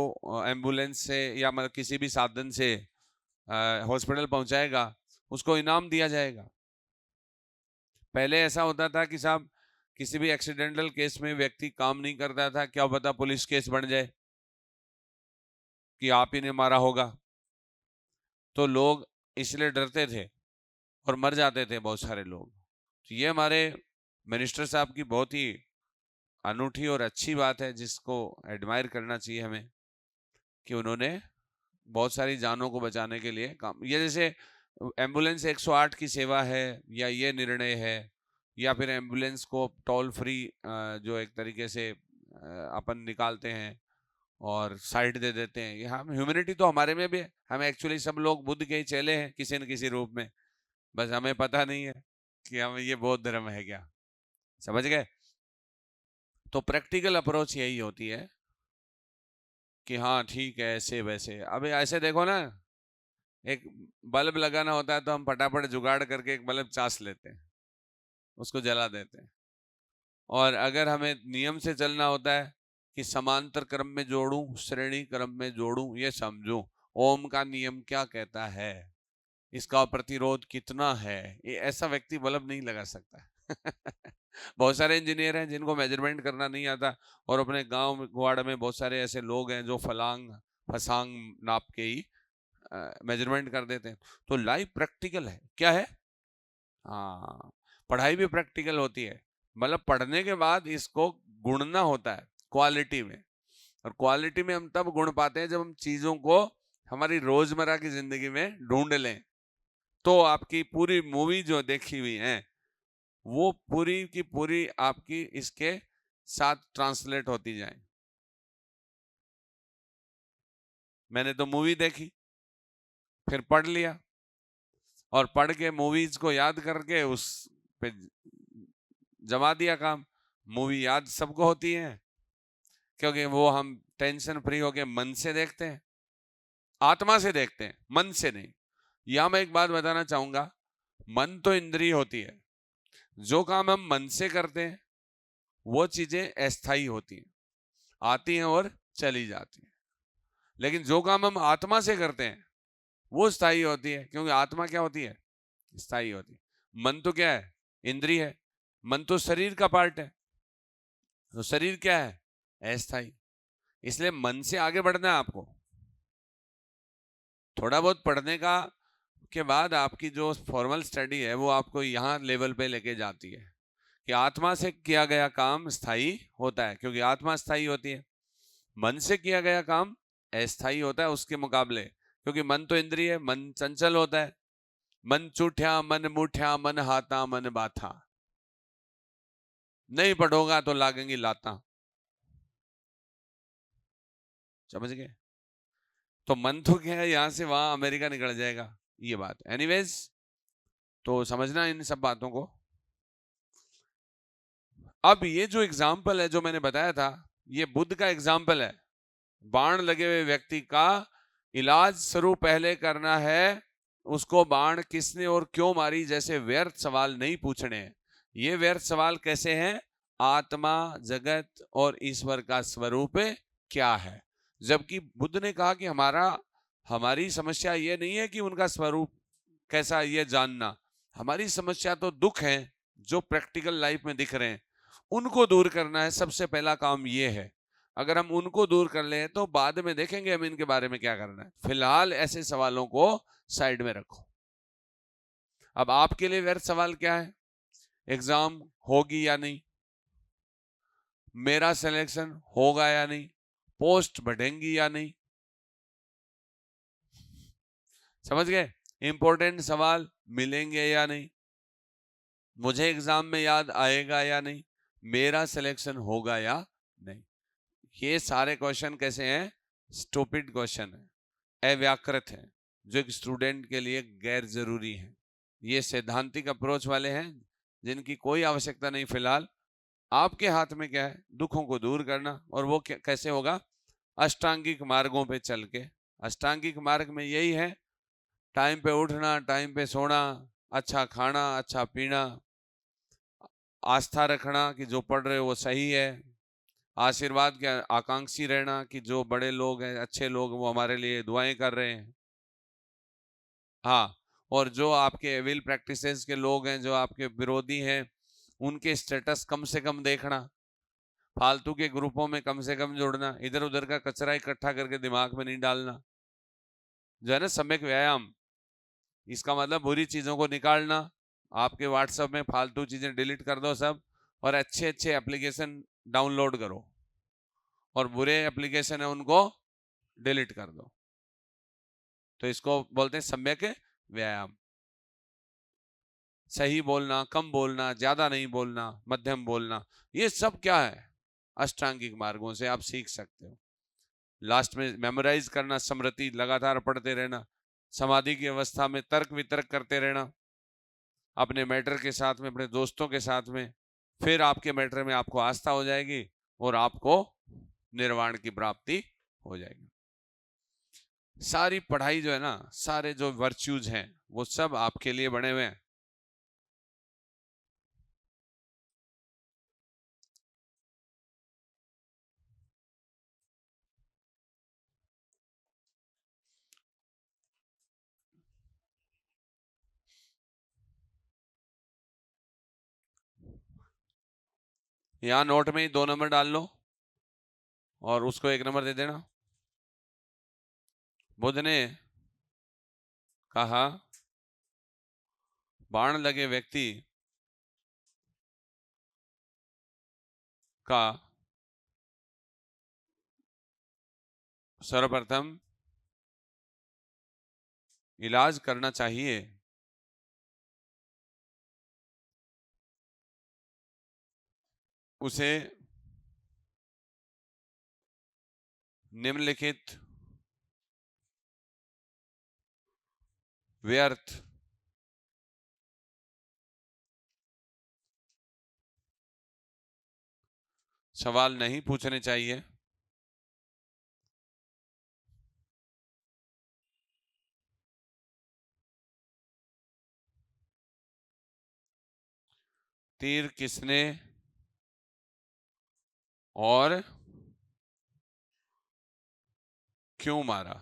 एम्बुलेंस से या मतलब किसी भी साधन से हॉस्पिटल पहुंचाएगा उसको इनाम दिया जाएगा। पहले ऐसा होता था कि साहब किसी भी एक्सीडेंटल केस में व्यक्ति काम नहीं करता था, क्या पता पुलिस केस बन जाए कि आप ही ने मारा होगा, तो लोग इसलिए डरते थे और मर जाते थे बहुत सारे लोग। तो ये हमारे मिनिस्टर साहब की बहुत ही अनूठी और अच्छी बात है जिसको एडमायर करना चाहिए हमें, कि उन्होंने बहुत सारी जानों को बचाने के लिए काम, ये जैसे एम्बुलेंस 108 की सेवा है या ये निर्णय है, या फिर एम्बुलेंस को टोल फ्री जो एक तरीके से अपन निकालते हैं और साइड दे देते हैं, ये हम ह्यूमैनिटी तो हमारे में भी है। हम एक्चुअली सब लोग बुद्ध के ही चेले हैं किसी न किसी रूप में, बस हमें पता नहीं है कि हम ये बौद्ध धर्म है क्या। समझ गए? तो प्रैक्टिकल अप्रोच यही होती है कि हाँ ठीक है ऐसे वैसे। अब ऐसे देखो ना, एक बल्ब लगाना होता है तो हम फटाफट जुगाड़ करके एक बल्ब चास लेते हैं, उसको जला देते हैं। और अगर हमें नियम से चलना होता है कि समांतर क्रम में जोड़ूं, श्रेणी क्रम में जोड़ूं, ये समझूं ओम का नियम क्या कहता है, इसका प्रतिरोध कितना है, ये ऐसा व्यक्ति बल्ब नहीं लगा सकता। बहुत सारे इंजीनियर हैं जिनको मेजरमेंट करना नहीं आता, और अपने गांव गुवाड़ में बहुत सारे ऐसे लोग हैं जो फलांग फसांग नाप के ही मेजरमेंट कर देते हैं। तो लाइफ प्रैक्टिकल है, क्या है? हाँ, पढ़ाई भी प्रैक्टिकल होती है, मतलब पढ़ने के बाद इसको गुणना होता है क्वालिटी में, और क्वालिटी में हम तब गुण पाते हैं जब हम चीजों को हमारी रोजमर्रा की जिंदगी में ढूंढ लें। तो आपकी पूरी मूवी जो देखी हुई है वो पूरी की पूरी आपकी इसके साथ ट्रांसलेट होती जाए। मैंने तो मूवी देखी, फिर पढ़ लिया, और पढ़ के मूवीज को याद करके उस पे जमा दिया काम। मूवी याद सबको होती है क्योंकि वो हम टेंशन फ्री होके मन से देखते हैं, आत्मा से देखते हैं, मन से नहीं। यहां मैं एक बात बताना चाहूंगा, मन तो इंद्रिय होती है, जो काम हम मन से करते हैं वो चीजें अस्थायी होती हैं, आती हैं और चली जाती हैं। लेकिन जो काम हम आत्मा से करते हैं वो स्थायी होती है, क्योंकि आत्मा क्या होती है? स्थायी होती है। मन तो क्या है? इंद्रिय है। मन तो शरीर का पार्ट है, तो शरीर क्या है? अस्थायी। इसलिए मन से आगे बढ़ना है आपको। थोड़ा बहुत पढ़ने का के बाद आपकी जो फॉर्मल स्टडी है वो आपको यहाँ लेवल पे लेके जाती है कि आत्मा से किया गया काम स्थायी होता है, क्योंकि आत्मा स्थायी होती है। मन से किया गया काम अस्थायी होता है उसके मुकाबले, क्योंकि मन तो इंद्रिय है, मन चंचल होता है। मन चूठ्या मन मुठ्या मन हाथा मन बाथा, नहीं पढ़ोगा तो लागेंगी लाता। समझ गए? तो मन तो क्या है, यहां से वहां अमेरिका निकल जाएगा, ये बात। एनीवेज, तो समझना इन सब बातों को। अब ये जो एग्जाम्पल है जो मैंने बताया था, ये बुद्ध का एग्जाम्पल है। बाण लगे हुए व्यक्ति का इलाज शुरू पहले करना है, उसको बाण किसने और क्यों मारी जैसे व्यर्थ सवाल नहीं पूछने हैं। ये व्यर्थ सवाल कैसे हैं? आत्मा, जगत और ईश्वर का स्वरूप क्या है? जबकि बुद्ध ने कहा कि हमारी समस्या ये नहीं है कि उनका स्वरूप कैसा ये जानना, हमारी समस्या तो दुख है जो प्रैक्टिकल लाइफ में दिख रहे हैं, उनको दूर करना है। सबसे पहला काम ये है। अगर हम उनको दूर कर ले तो बाद में देखेंगे हम इनके बारे में क्या करना है। फिलहाल ऐसे सवालों को साइड में रखो। अब आपके लिए व्यर्थ सवाल क्या है? एग्जाम होगी या नहीं, मेरा सिलेक्शन होगा या नहीं, पोस्ट बढ़ेंगी या नहीं। समझ गए? इंपॉर्टेंट सवाल मिलेंगे या नहीं, मुझे एग्जाम में याद आएगा या नहीं, मेरा सिलेक्शन होगा या नहीं। ये सारे क्वेश्चन कैसे हैं? स्टूपिड क्वेश्चन है, अव्याकृत है, जो एक स्टूडेंट के लिए गैर जरूरी है। ये सैद्धांतिक अप्रोच वाले हैं जिनकी कोई आवश्यकता नहीं। फिलहाल आपके हाथ में क्या है? दुखों को दूर करना। और वो कैसे होगा? अष्टांगिक मार्गों पे चल के। अष्टांगिक मार्ग में यही है, टाइम पे उठना, टाइम पे सोना, अच्छा खाना, अच्छा पीना, आस्था रखना कि जो पढ़ रहे हो वो सही है, आशीर्वाद के आकांक्षी रहना कि जो बड़े लोग हैं, अच्छे लोग, वो हमारे लिए दुआएं कर रहे हैं। हाँ, और जो आपके एविल प्रैक्टिसेस के लोग हैं, जो आपके विरोधी हैं, उनके स्टेटस कम से कम देखना, फालतू के ग्रुपों में कम से कम जुड़ना, इधर उधर का कचरा इकट्ठा करके दिमाग में नहीं डालना, जो है ना सम्यक व्यायाम। इसका मतलब बुरी चीजों को निकालना, आपके व्हाट्सएप में फालतू चीजें डिलीट कर दो सब, और अच्छे अच्छे एप्लीकेशन डाउनलोड करो, और बुरे एप्लीकेशन है उनको डिलीट कर दो। तो इसको बोलते हैं सम्यक व्यायाम। सही बोलना, कम बोलना, ज्यादा नहीं बोलना, मध्यम बोलना, ये सब क्या है, अष्टांगिक मार्गों से आप सीख सकते हो। लास्ट में मेमोराइज करना, स्मृति, लगातार पढ़ते रहना, समाधि की अवस्था में तर्क वितर्क करते रहना अपने मैटर के साथ में, अपने दोस्तों के साथ में, फिर आपके मैटर में आपको आस्था हो जाएगी और आपको निर्वाण की प्राप्ति हो जाएगी। सारी पढ़ाई जो है ना, सारे जो वर्च्यूज हैं, वो सब आपके लिए बने हुए हैं। यहां नोट में ही 2 नंबर डाल लो और उसको 1 नंबर दे देना। बुद्ध ने कहा, बाण लगे व्यक्ति का सर्वप्रथम इलाज करना चाहिए उसे निम्नलिखित व्यर्थ सवाल नहीं पूछने चाहिए। तीर किसने और क्यों मारा?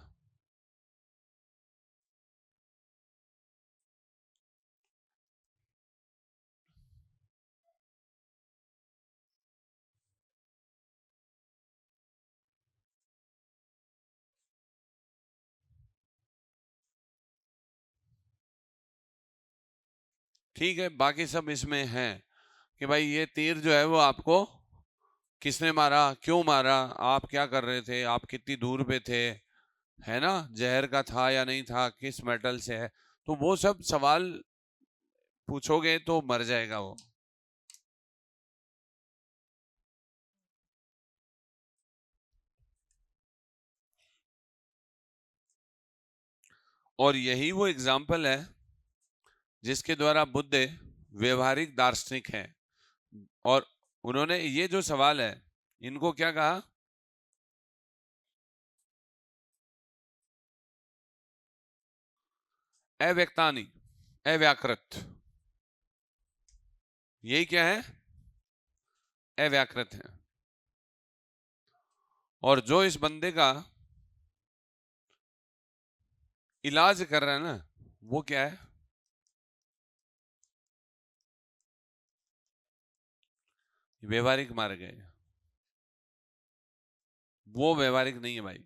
ठीक है, बाकी सब इसमें है कि भाई ये तीर जो है वो आपको किसने मारा, क्यों मारा, आप क्या कर रहे थे, आप कितनी दूर पे थे, है ना, जहर का था या नहीं था, किस मेटल से है, तो वो सब सवाल पूछोगे तो मर जाएगा वो। और यही वो एग्जाम्पल है जिसके द्वारा बुद्ध व्यवहारिक दार्शनिक हैं। और उन्होंने ये जो सवाल है, इनको क्या कहा? अव्यक्तानि, अव्याकृत। यही क्या है? अव्याकृत है। और जो इस बंदे का इलाज कर रहा है ना, वो क्या है? व्यवहारिक मार्ग है। वो व्यवहारिक नहीं है भाई।